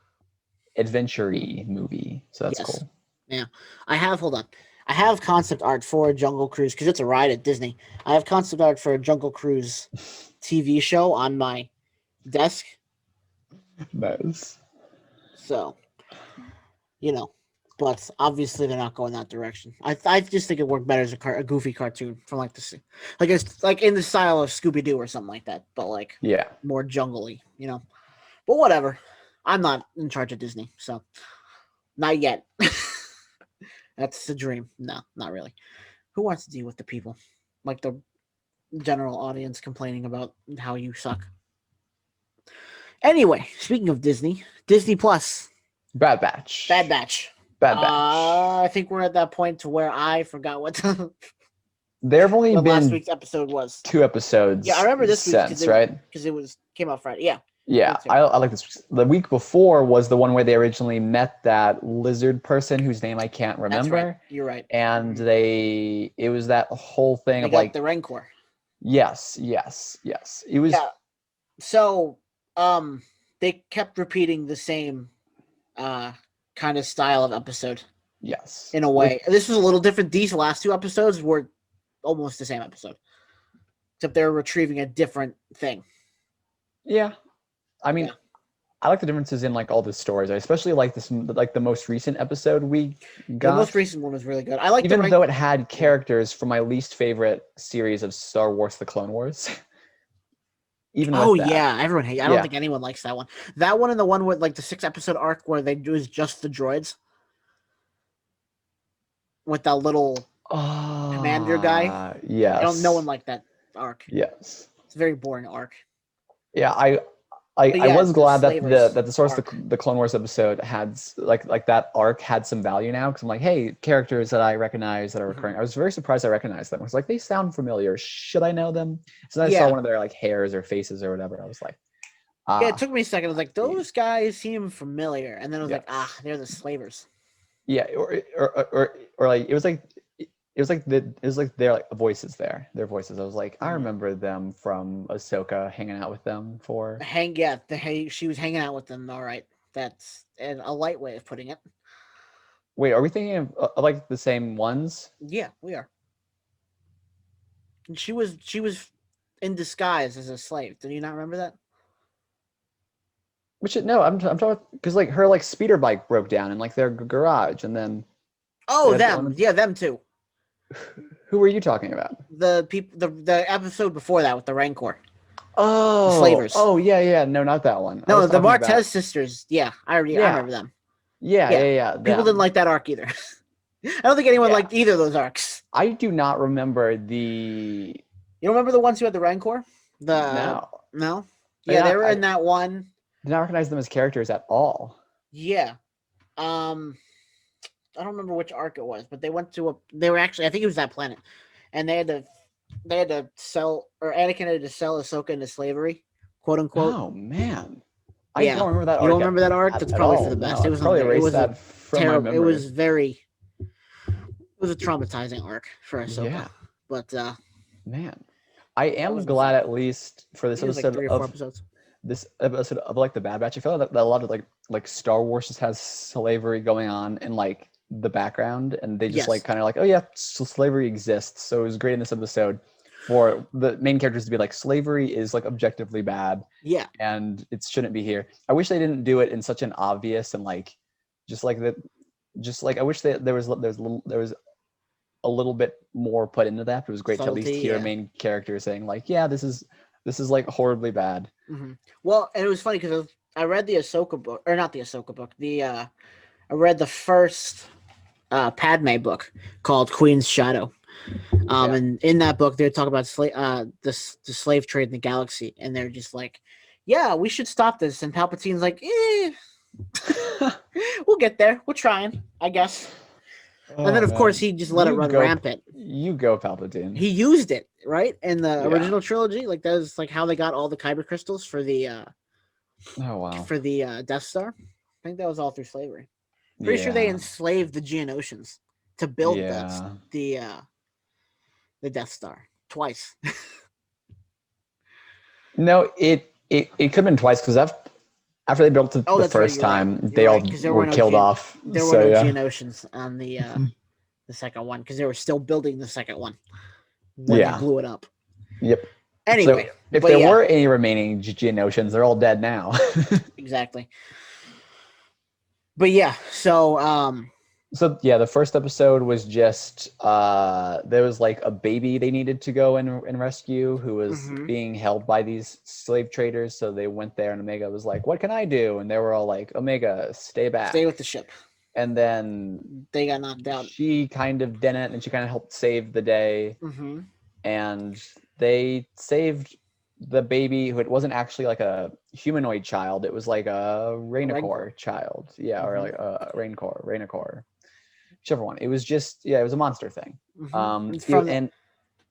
adventure-y movie. So that's Yes. cool. Yeah. I have concept art for Jungle Cruise because it's a ride at Disney. I have concept art for a Jungle Cruise TV show on my desk. Nice. So, but obviously they're not going that direction. I just think it worked better as a goofy cartoon from like this, like it's like in the style of Scooby Doo or something like that, but like Yeah. more jungle-y, But whatever. I'm not in charge of Disney, so not yet. That's the dream. No, not really. Who wants to deal with the people? Like the general audience complaining about how you suck. Anyway, speaking of Disney Plus, Bad Batch. Bad Batch. Bad Batch. I think we're at that point to where I forgot what There have only what last been week's episode was. 2 episodes. Yeah, I remember this week's since, right? because it came out Friday. Yeah. Yeah, Me too. I like this. The week before was the one where they originally met that lizard person whose name I can't That's remember. right. You're right. And Mhm. it was that whole thing They of got like, the Rancor. yes. It was, Yeah. So, they kept repeating the same kind of style of episode yes. in a way. This was a little different. These last 2 episodes were almost the same episode, except they're retrieving a different thing. Yeah. I mean, Yeah. I like the differences in like all the stories. I especially like the most recent episode we got. The most recent one was really good. I like even though it had characters from my least favorite series of Star Wars: The Clone Wars. Even with that. Yeah, everyone hates. I don't think anyone likes that one. That one and the one with like the 6-episode arc where they do is just the droids with that little commander guy. Yes. No one liked that arc. Yes. It's a very boring arc. Yeah, I was glad that the source the Clone Wars episode had like that arc had some value now, because I'm like, hey, characters that I recognize that are recurring. I was very surprised I recognized them. I was like, they sound familiar. Should I know them? So then I saw one of their like hairs or faces or whatever. I was like, yeah, it took me a second. I was like, those guys seem familiar, and then I was like, they're the slavers. Yeah, or like it was like their like voices there. Their voices. I was like, I remember them from Ahsoka hanging out with them for she was hanging out with them. All right, that's a light way of putting it. Wait, are we thinking of like the same ones? Yeah, we are. And she was in disguise as a slave. Do you not remember that? No, I'm talking because like her like speeder bike broke down in like their garage, and then them too. Who were you talking about? The people, the episode before that with the Rancor. Oh, the slavers. Oh yeah, no, not that one. No, the Martez sisters. Yeah, I remember them. Yeah. People didn't like that arc either. I don't think anyone liked either of those arcs. I do not remember the. You don't remember the ones who had the Rancor? No. Yeah, they were in that one. Did not recognize them as characters at all. Yeah. I don't remember which arc it was, but they were actually, I think it was that planet, and they had to sell, or Anakin had to sell Ahsoka into slavery, quote unquote. Oh man, I don't remember that arc. You don't remember that arc? That's probably for the best. No, it was probably erased that from my memory. It was a traumatizing arc for Ahsoka. Yeah. But man, I am glad at least for this episode like 3 or 4 episodes. This episode of like the Bad Batch. I feel like that a lot of like Star Wars just has slavery going on in like the background, and they just like kind of like, oh yeah, slavery exists. So it was great in this episode for the main characters to be like, slavery is like objectively bad, and it shouldn't be here. I wish they didn't do it in such an obvious and like I wish that there was a little bit more put into that. But it was great to at least hear a main character saying like, yeah, this is like horribly bad. Mm-hmm. Well, and it was funny because I read the Ahsoka book, or not the Ahsoka book. I read the first Padme book called Queen's Shadow. And in that book, they talk about the slave trade in the galaxy, and they're just like, yeah, we should stop this. And Palpatine's like, we'll get there. We're trying, I guess. And then, of course, he just let it run rampant. You go, Palpatine. He used it, right? In the original trilogy. Like, that was like how they got all the Kyber crystals for the for the Death Star. I think that was all through slavery. Pretty sure they enslaved the Geonosians to build the Death Star twice. No, it could have been twice because after they built it the that's right, first you're right. time, You're they all right, 'cause there were were no killed off. There were So no yeah, Geonosians on the second one because they were still building the second one when they yeah, blew it up. yep. Anyway, So if but there yeah, were any remaining Geonosians, they're all dead now. exactly. But yeah, so So yeah, the first episode was just there was like a baby they needed to go and rescue who was mhm. being held by these slave traders. So they went there and Omega was like, "What can I do?" And they were all like, "Omega, stay back." Stay with the ship. And then They got knocked out. she kind of didn't, and she kind of helped save the day. Mm-hmm. And they saved the baby who it wasn't actually like a humanoid child. It was like a Rainicore child. Yeah, or like a Rainicore. Whichever one. It was just it was a monster thing. Mm-hmm.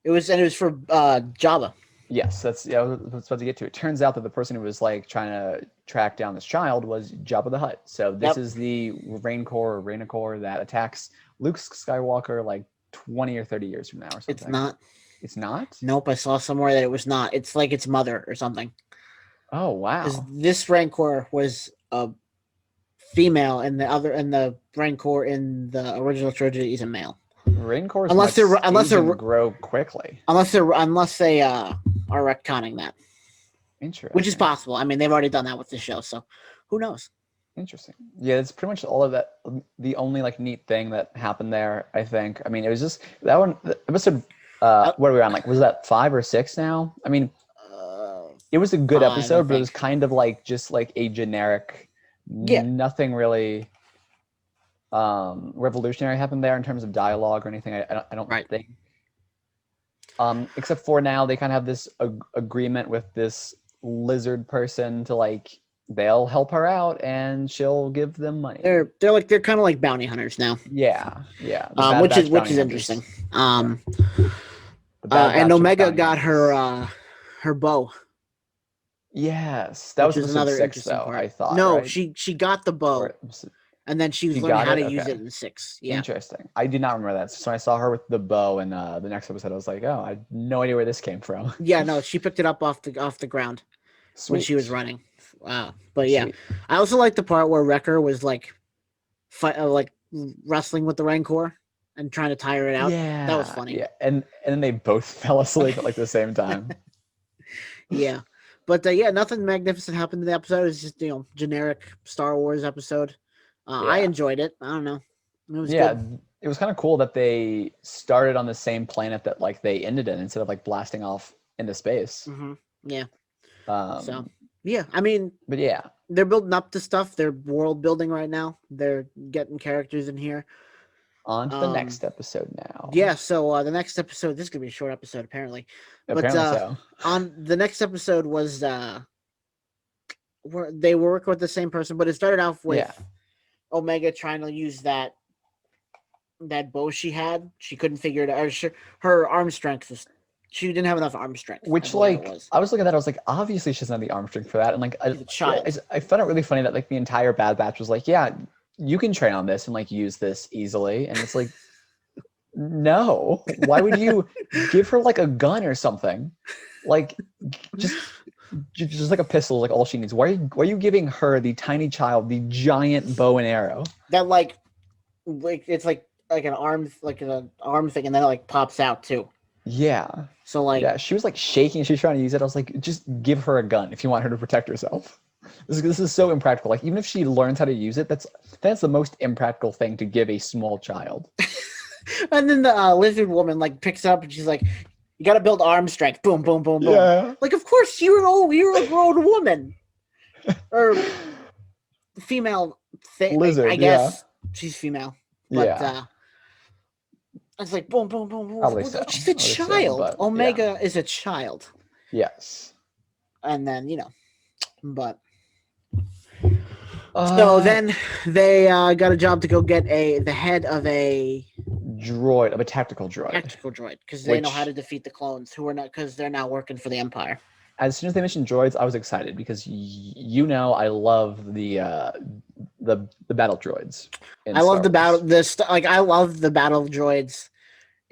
It was for Jabba. Yes, that's I was supposed to get to. It turns out that the person who was like trying to track down this child was Jabba the Hutt. So this is the Rainicore that attacks Luke Skywalker like 20 or 30 years from now or something. It's not. It's not? Nope, I saw somewhere that it was not. It's like its mother or something. Oh wow. Because this Rancor was a female and the Rancor in the original trilogy is a male. Rancors unless they grow quickly. Unless they are retconning that. Interesting. Which is possible. I mean, they've already done that with the show, so who knows? Interesting. Yeah, it's pretty much all of that. The only like neat thing that happened there, I think. I mean, it was just that one episode. What are we on? Like, was that 5 or 6 now? I mean, it was a good episode, but it was kind of like just like a generic. Yeah. Nothing really revolutionary happened there in terms of dialogue or anything. I don't think. Except for now, they kind of have this agreement with this lizard person to like they'll help her out and she'll give them money. They're kind of like bounty hunters now. Yeah. Which is interesting. And Omega got her bow. Yes, that was another 6 though. Part. I thought. No, right? she got the bow, and then she was learning how to use it in 6. Yeah, interesting. I did not remember that. So when I saw her with the bow in the next episode, I was like, oh, I had no idea where this came from. Yeah, no, she picked it up off the ground. Sweet. When she was running. Wow, but yeah, I also like the part where Wrecker was like wrestling with the Rancor and trying to tire it out. Yeah, that was funny. Yeah, and then they both fell asleep at like the same time. Yeah. But nothing magnificent happened in the episode. It's just generic Star Wars episode. I enjoyed it. I don't know. It was good. It was kind of cool that they started on the same planet that like they ended in instead of like blasting off into space. Mm-hmm. Yeah. I mean, but yeah, they're building up to stuff. They're world building right now. They're getting characters in here. On to the next episode now. Yeah, so the next episode, this is going to be a short episode, apparently. So. On the next episode was where they were working with the same person, but it started off with Omega trying to use that bow she had. She couldn't figure it out. Or her arm strength was... She didn't have enough arm strength. Which, like, I was looking at that, I was like, obviously she doesn't have the arm strength for that. And, like, I found it really funny that, like, the entire Bad Batch was like, yeah, you can train on this and, like, use this easily. And it's like, no. Why would you give her, like, a gun or something? Like, just like a pistol, like, all she needs. Why are you giving her, the tiny child, the giant bow and arrow? That, like it's like an arm thing, and then it, like, pops out, too. Yeah. So like, yeah, she was like shaking. She was trying to use it. I was like, just give her a gun if you want her to protect herself. This is so impractical. Like even if she learns how to use it, that's the most impractical thing to give a small child. And then the lizard woman like picks it up and she's like, "You got to build arm strength." Boom, boom, boom, boom. Yeah. Like of course you're a grown woman or female lizard. I guess she's female. But, it's like boom, boom, boom, boom. Probably so. She's a child. Omega is a child. Yes. And then but so then they got a job to go get the head of a tactical droid, because they know how to defeat the clones who are not because they're now working for the Empire. As soon as they mentioned droids, I was excited because I love the battle droids. I love the battle droids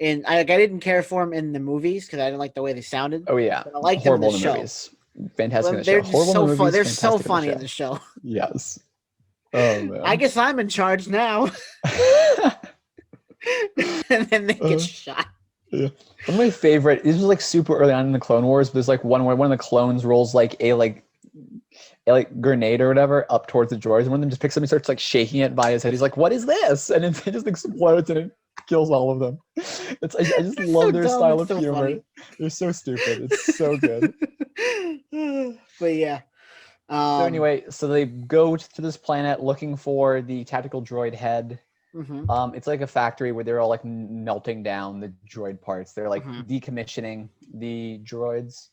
And I didn't care for him in the movies because I didn't like the way they sounded. Oh yeah, But I liked them in horrible the in the show. movies. Fantastic in the They're show. just Horrible so in the fun. movies. They're so Fantastic in the funny in show. the show. Yes. Oh man. I guess I'm in charge now. And then they get shot. Yeah. One of my favorite. This was like super early on in the Clone Wars. But there's like one where one of the clones rolls like a grenade or whatever up towards the droids, and one of them just picks up and starts like shaking it by his head. He's like, "What is this?" And it just explodes and it kills all of them. I just love so their dumb, style it's of so humor. funny. They're so stupid. It's so good. But yeah. So anyway, so they go to this planet looking for the tactical droid head. It's like a factory where they're all like melting down the droid parts. They're like decommissioning the droids.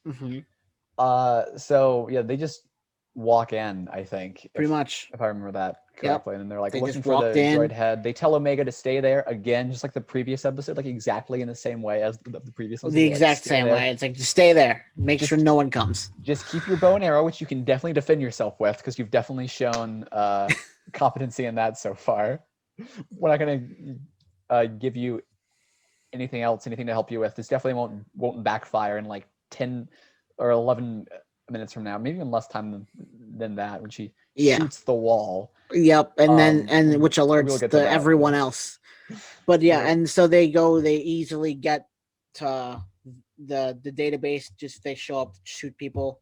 So yeah, they just walk in, I think. Pretty much. If I remember that correctly. Yep. And they're like They looking just for the walked in. droid head. They tell Omega to stay there again, just like the previous episode, like exactly in the same way as the previous one. The exact same way. It's like, just stay there. Make sure no one comes. Just keep your bow and arrow, which you can definitely defend yourself with, because you've definitely shown competency in that so far. We're not going to give you anything else, anything to help you with. This definitely won't backfire in like 10 or 11 minutes from now, maybe even less time than that, when she shoots the wall. Yep, and which alerts everyone else. But yeah, and so they easily get to the database. Just they show up, shoot people,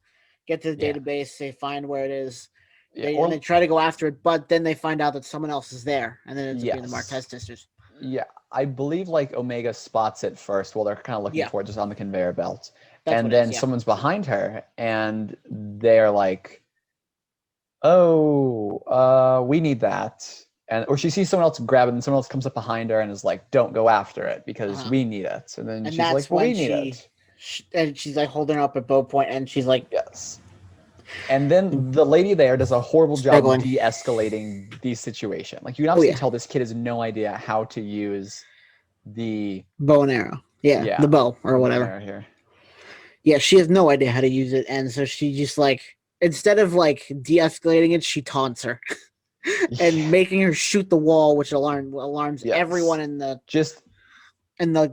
get to the database, they find where it is. And they try to go after it, but then they find out that someone else is there, and then it's being the Martez sisters. Yeah, I believe like Omega spots it first while they're kind of looking for it just on the conveyor belt. And then someone's behind her, and they're like, "Oh, we need that." Or she sees someone else grab it, and someone else comes up behind her and is like, "Don't go after it because we need it." And then she's like, "Well, we need it." And she's like holding her up at bow point, and she's like, "Yes." And then the lady there does a horrible job of de-escalating the situation. Like, you can obviously tell this kid has no idea how to use the bow and arrow. Yeah, the bow or whatever. Here. Yeah, she has no idea how to use it, and so she just like, instead of like de-escalating it, she taunts her and making her shoot the wall, which alarms everyone in the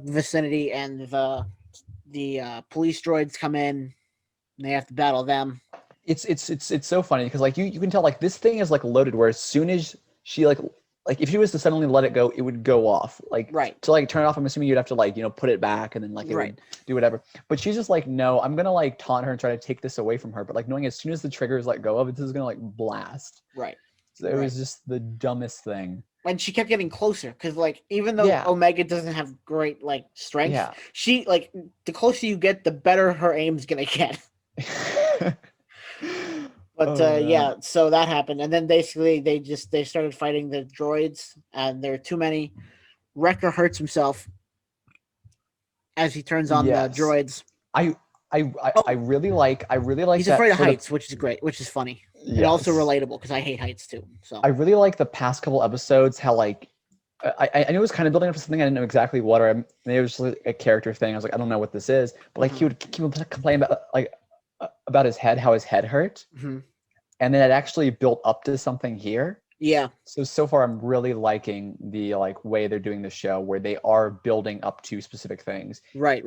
vicinity, and the police droids come in, and they have to battle them. It's so funny because like you can tell like this thing is like loaded, where as soon as she like if she was to suddenly let it go, it would go off. Like to like turn it off, I'm assuming you'd have to like, put it back, and then like it would do whatever. But she's just like, no, I'm gonna like taunt her and try to take this away from her. But like knowing as soon as the trigger is let go of it, this is gonna like blast. Right. So it was just the dumbest thing. And she kept getting closer because like even though Omega doesn't have great like strength, she like the closer you get, the better her aim's gonna get. But so that happened, and then basically they started fighting the droids, and there are too many. Wrecker hurts himself as he turns on the droids. I really like. He's afraid of heights, which is great, which is funny, and also relatable because I hate heights too. So I really like the past couple episodes how like I knew it was kind of building up to something I didn't know exactly what, or maybe it was just like a character thing. I was like, I don't know what this is, but like he would complain about his head, how his head hurt. And then it actually built up to something here. Yeah. So far, I'm really liking the like way they're doing the show, where they are building up to specific things. Right.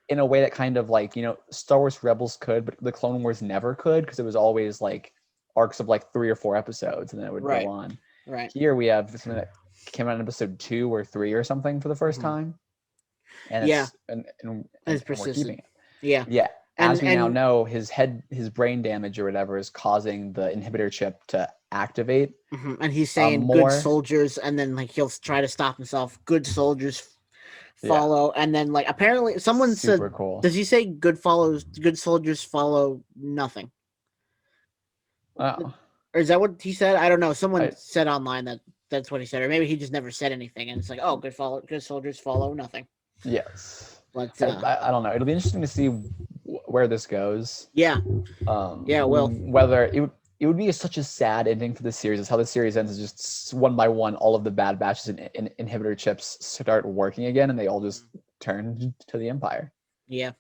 In a way that kind of like, Star Wars Rebels could, but the Clone Wars never could, because it was always like arcs of like 3 or 4 episodes, and then it would go on. Right. Here we have something that came out in episode 2 or 3 or something for the first time. And it's persistent. We're keeping it. Yeah. Yeah. As we now know, his brain damage or whatever is causing the inhibitor chip to activate. And he's saying good soldiers, and then like he'll try to stop himself. Good soldiers follow, and then like apparently someone said, cool. Does he say good soldiers follow nothing? Oh. Or is that what he said? I don't know. Someone said online that's what he said, or maybe he just never said anything, and it's like, oh, good soldiers follow nothing. Yes. But I don't know. It'll be interesting to see where this goes. Yeah. It will. Whether it would be such a sad ending for the series. Is how the series ends, is just one by one, all of the bad batches and inhibitor chips start working again, and they all just turn to the Empire. Yeah.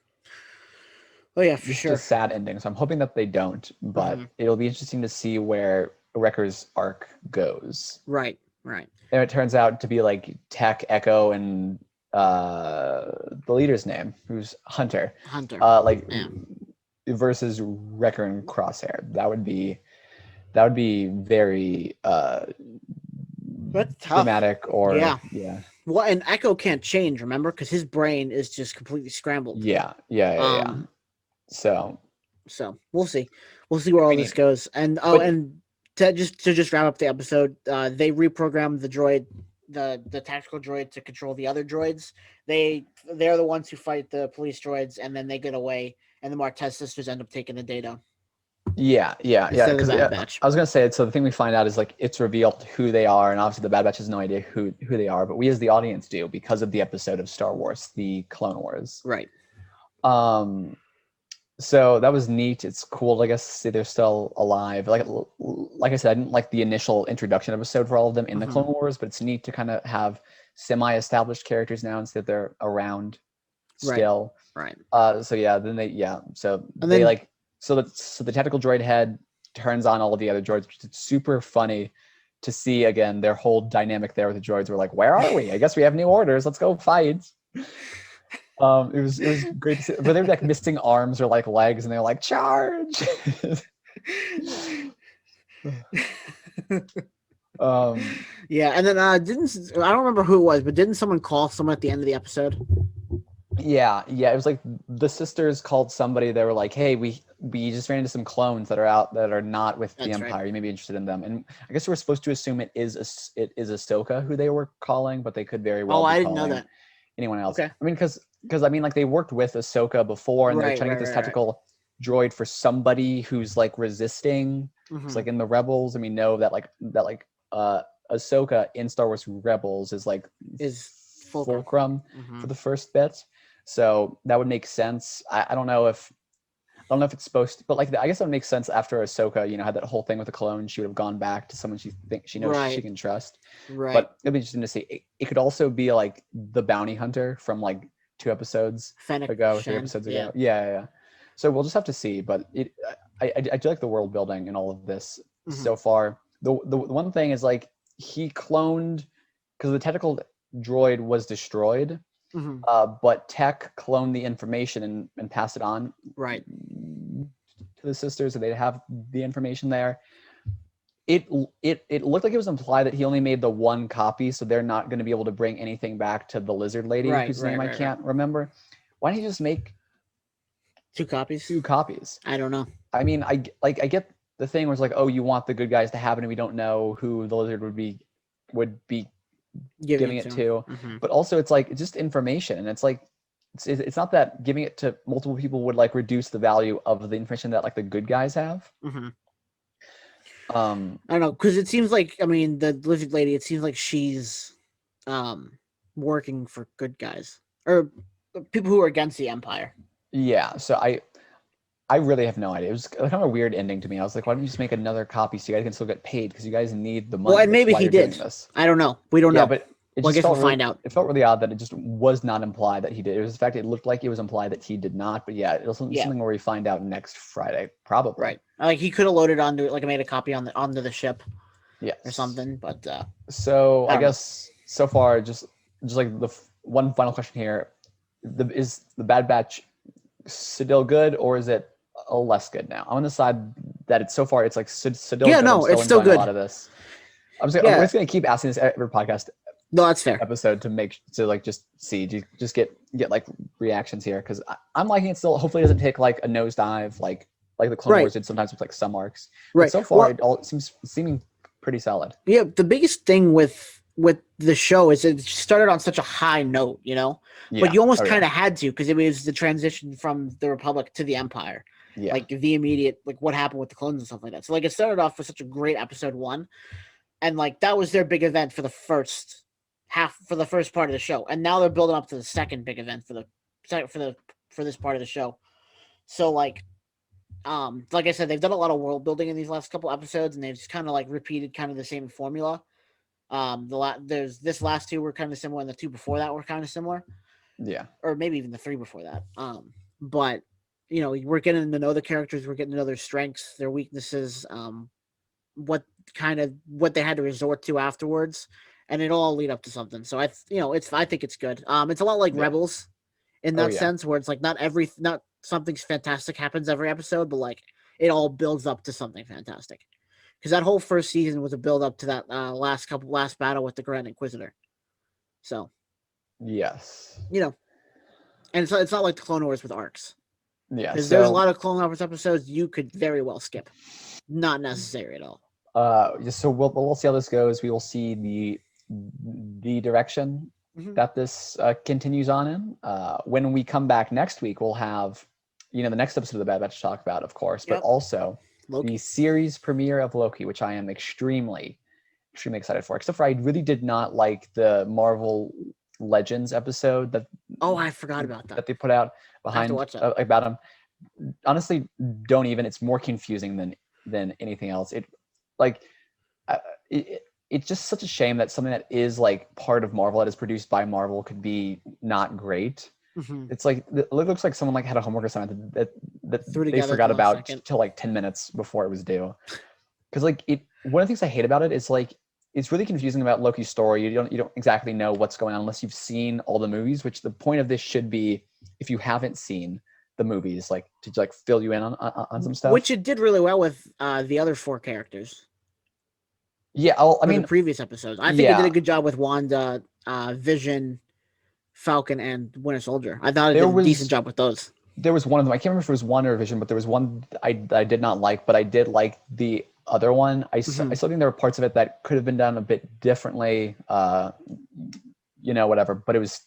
Oh yeah, for sure. It's a sad ending. So I'm hoping that they don't, but it'll be interesting to see where Wrecker's arc goes. Right. And it turns out to be like Tech, Echo, and the leader's name, who's Hunter, Hunter. like Yeah. versus Wrecker and Crosshair. That would be very That's tough. dramatic, or Yeah. yeah. Well, and Echo can't change, remember, because his brain is just completely scrambled. Yeah. So we'll see. We'll see where all this goes. And to just wrap up the episode, they reprogrammed the droid, the tactical droid, to control the other droids. They're the ones who fight the police droids, and then they get away, and the Martez sisters end up taking the data. Yeah. Instead of Because the Bad Batch. I was gonna say, so the thing we find out is like it's revealed who they are, and obviously the Bad Batch has no idea who they are, but we as the audience do because of the episode of Star Wars, the Clone Wars. Right. So that was neat. It's cool, I guess, to see they're still alive. Like I said, I didn't like the initial introduction episode for all of them in the Clone Wars, but it's neat to kind of have semi-established characters now instead they're around still. Right. So yeah, so the tactical droid head turns on all of the other droids, which is super funny to see again their whole dynamic there with the droids. We're like, where are we? I guess we have new orders. Let's go fight. It was great to see, but they were like missing arms or like legs, and they're like, charge. Yeah, and then I don't remember who it was, but didn't someone call someone at the end of the episode? Yeah, it was like the sisters called somebody. They were like, hey, we just ran into some clones that are out that are not with the Empire. Right. You may be interested in them. And I guess we're supposed to assume it is Ahsoka who they were calling, but they could very well be I didn't know that. Anyone else. Okay. I mean, because like they worked with Ahsoka before, and they're trying to get this tactical droid for somebody who's like resisting. It's like in the Rebels, and we know that Ahsoka in Star Wars Rebels is fulcrum for the first bit. So that would make sense. I don't know if it's supposed to, but like I guess that would make sense after Ahsoka, had that whole thing with the clone. She would have gone back to someone she knows she can trust. Right. But it'd be interesting to see. It could also be like the bounty hunter from like 2 episodes ago, 3 episodes ago. Yeah. So we'll just have to see. But I do like the world building and all of this so far. The one thing is like he cloned, because the tactical droid was destroyed. But Tech cloned the information and passed it on to the sisters, so they'd have the information there. It looked like it was implied that he only made the 1 copy, so they're not going to be able to bring anything back to the lizard lady, whose name I can't remember. Why don't you just make 2 copies? 2 copies. I don't know. I mean, I get the thing where it's like, oh, you want the good guys to have it, and we don't know who the lizard would be giving it to. But also it's like, it's just information, and it's like it's not that giving it to multiple people would like reduce the value of the information that like the good guys have. I don't know, because it seems like, I mean, the lizard lady, it seems like she's working for good guys or people who are against the Empire. Yeah, so I really have no idea. It was kind of a weird ending to me. I was like, why don't you just make another copy so you guys can still get paid, because you guys need the money. Well, and maybe he did. I don't know. We don't know. But I guess we'll find out. It felt really odd that it just was not implied that he did. It was, in fact, it looked like it was implied that he did not. But yeah, it was something where we find out next Friday, probably. Right. Like he could have loaded onto it, like made a copy onto the ship. Yes. Or something. But so I guess so far, just like the one final question here: is the Bad Batch still good, or is it less good now? I'm on the side that it's so far it's like still good. No, it's still good. A lot of this. I'm just gonna keep asking this every podcast. No, that's fair. Episode to just see, just get like reactions here, because I'm liking it still. Hopefully, it doesn't take like a nosedive like the Clone Wars did sometimes with like some arcs. Right. But so far, it all seeming pretty solid. Yeah, the biggest thing with the show is it started on such a high note, but you almost kind of had to, because it was the transition from the Republic to the Empire. Yeah. Like the immediate, like what happened with the clones and stuff like that. So like it started off with such a great episode 1, and like that was their big event for the first part of the show, and now they're building up to the second big event for this part of the show. So like I said, they've done a lot of world building in these last couple episodes, and they've just kind of like repeated kind of the same formula. There's this last 2 were kind of similar, and the 2 before that were kind of similar. Yeah, or maybe even the 3 before that. But we're getting to know the characters, we're getting to know their strengths, their weaknesses, what they had to resort to afterwards. and it'll all lead up to something. So I think it's good. It's a lot like Rebels in that sense, where it's like not something fantastic happens every episode, but like it all builds up to something fantastic. Because that whole first season was a build up to that last battle with the Grand Inquisitor. So, yes, and it's not like the Clone Wars with arcs. Yeah, because there's a lot of Clone Wars episodes you could very well skip. Not necessary at all. So we'll see how this goes. We will see the direction that this continues on in. When we come back next week, we'll have the next episode of the Bad Batch to talk about, of course, but also Loki. The series premiere of Loki, which I am extremely excited for. Except for I really did not like the Marvel Legends episode that. Oh, I forgot about that. That they put out behind about him. Honestly, don't even. It's more confusing than anything else. It's just such a shame that something that is like part of Marvel, that is produced by Marvel, could be not great. It's like it looks like someone like had a homework assignment that they forgot about till like 10 minutes before it was due. Because like one of the things I hate about it is like it's really confusing about Loki's story. You don't exactly know what's going on unless you've seen all the movies. Which the point of this should be, if you haven't seen the movies, like to like fill you in on some stuff. Which it did really well with the other 4 characters. Yeah, I mean, the previous episodes. I think it did a good job with Wanda, Vision, Falcon, and Winter Soldier. I thought it did a decent job with those. There was one of them. I can't remember if it was Wanda or Vision, but there was one I did not like, but I did like the other one. I still think there were parts of it that could have been done a bit differently. Whatever. But it was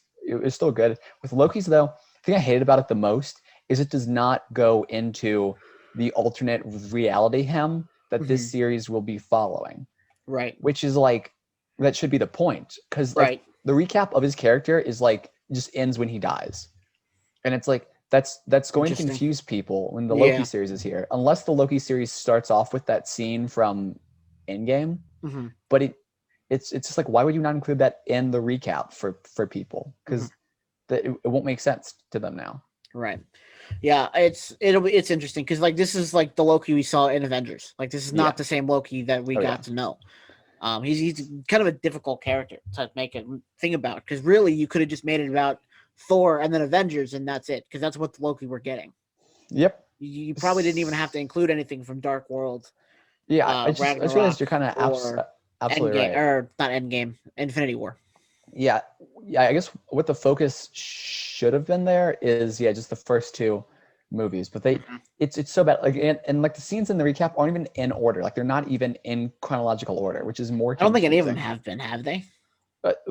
still good. With Loki's though, the thing I hated about it the most is it does not go into the alternate reality him that this series will be following. Right. Which is like, that should be the point. Because the recap of his character is like, just ends when he dies. And it's like, that's going to confuse people when the Loki series is here. Unless the Loki series starts off with that scene from Endgame. But it's just like, why would you not include that in the recap for people? Because it won't make sense to them now. Right. Yeah, it's interesting because like this is like the Loki we saw in Avengers. Like this is not the same Loki that we got to know. He's kind of a difficult character to make a thing about, because really you could have just made it about Thor and then Avengers and that's it, because that's what the Loki we're getting. Yep. You probably didn't even have to include anything from Dark World. Yeah, I just realized you're kind of absolutely right. Or not Endgame, Infinity War. Yeah, I guess what the focus should have been there is just the first 2 movies, but it's so bad. Like and like the scenes in the recap aren't even in order. Like they're not even in chronological order, which is more. I don't think any of them have been, have they? But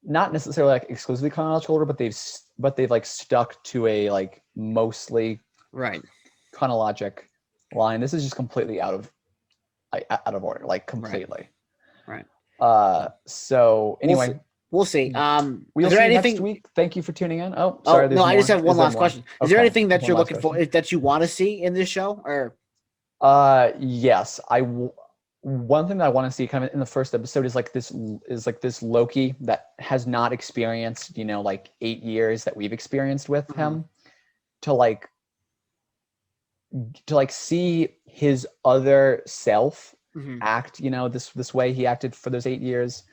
not necessarily like exclusively chronological order, but they've like stuck to a like mostly chronologic line. This is just completely out of order, like completely. Right. So anyway, we'll see. We'll see anything next week. Thank you for tuning in. Oh, sorry. No, I just have one last question. Is there anything that you're looking for that you want to see in this show, or? Yes, one thing that I want to see kind of in the first episode is this Loki that has not experienced, like 8 years that we've experienced with him, to see his other self act, this way he acted for those 8 years.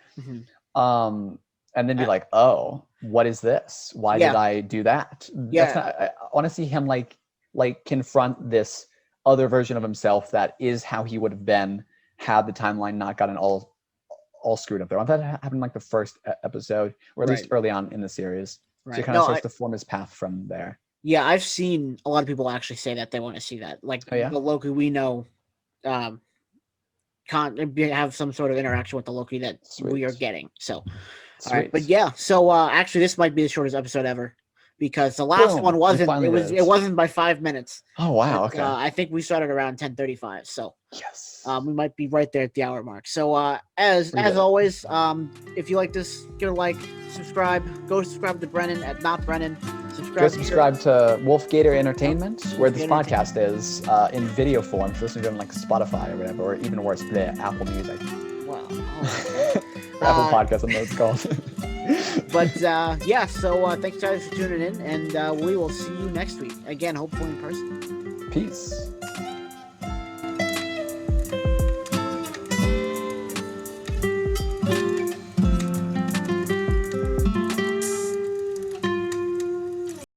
And then be like, oh, what is this? Why did I do that? I want to see him like confront this other version of himself that is how he would have been had the timeline not gotten all screwed up there. I want that to happen in like the first episode, or at least early on in the series. So he kind of starts to form his path from there. Yeah, I've seen a lot of people actually say that they want to see that. Like the Loki we know can't have some sort of interaction with the Loki that we are getting. So, all right, but so actually, this might be the shortest episode ever, because the last one wasn't. It wasn't by 5 minutes. Oh wow! Okay. I think we started around 10:35. So yes, we might be right there at the hour mark. So as always, if you like this, give it a like, subscribe. Go subscribe to Brennan at Not Brennan. Subscribe to Wolf Gator Entertainment, where this podcast is in video form. For listening to it on like Spotify or whatever, or even worse, the Apple Music. Wow. Apple Podcast, I know it's called. But so thanks guys for tuning in, and we will see you next week again, hopefully in person. Peace.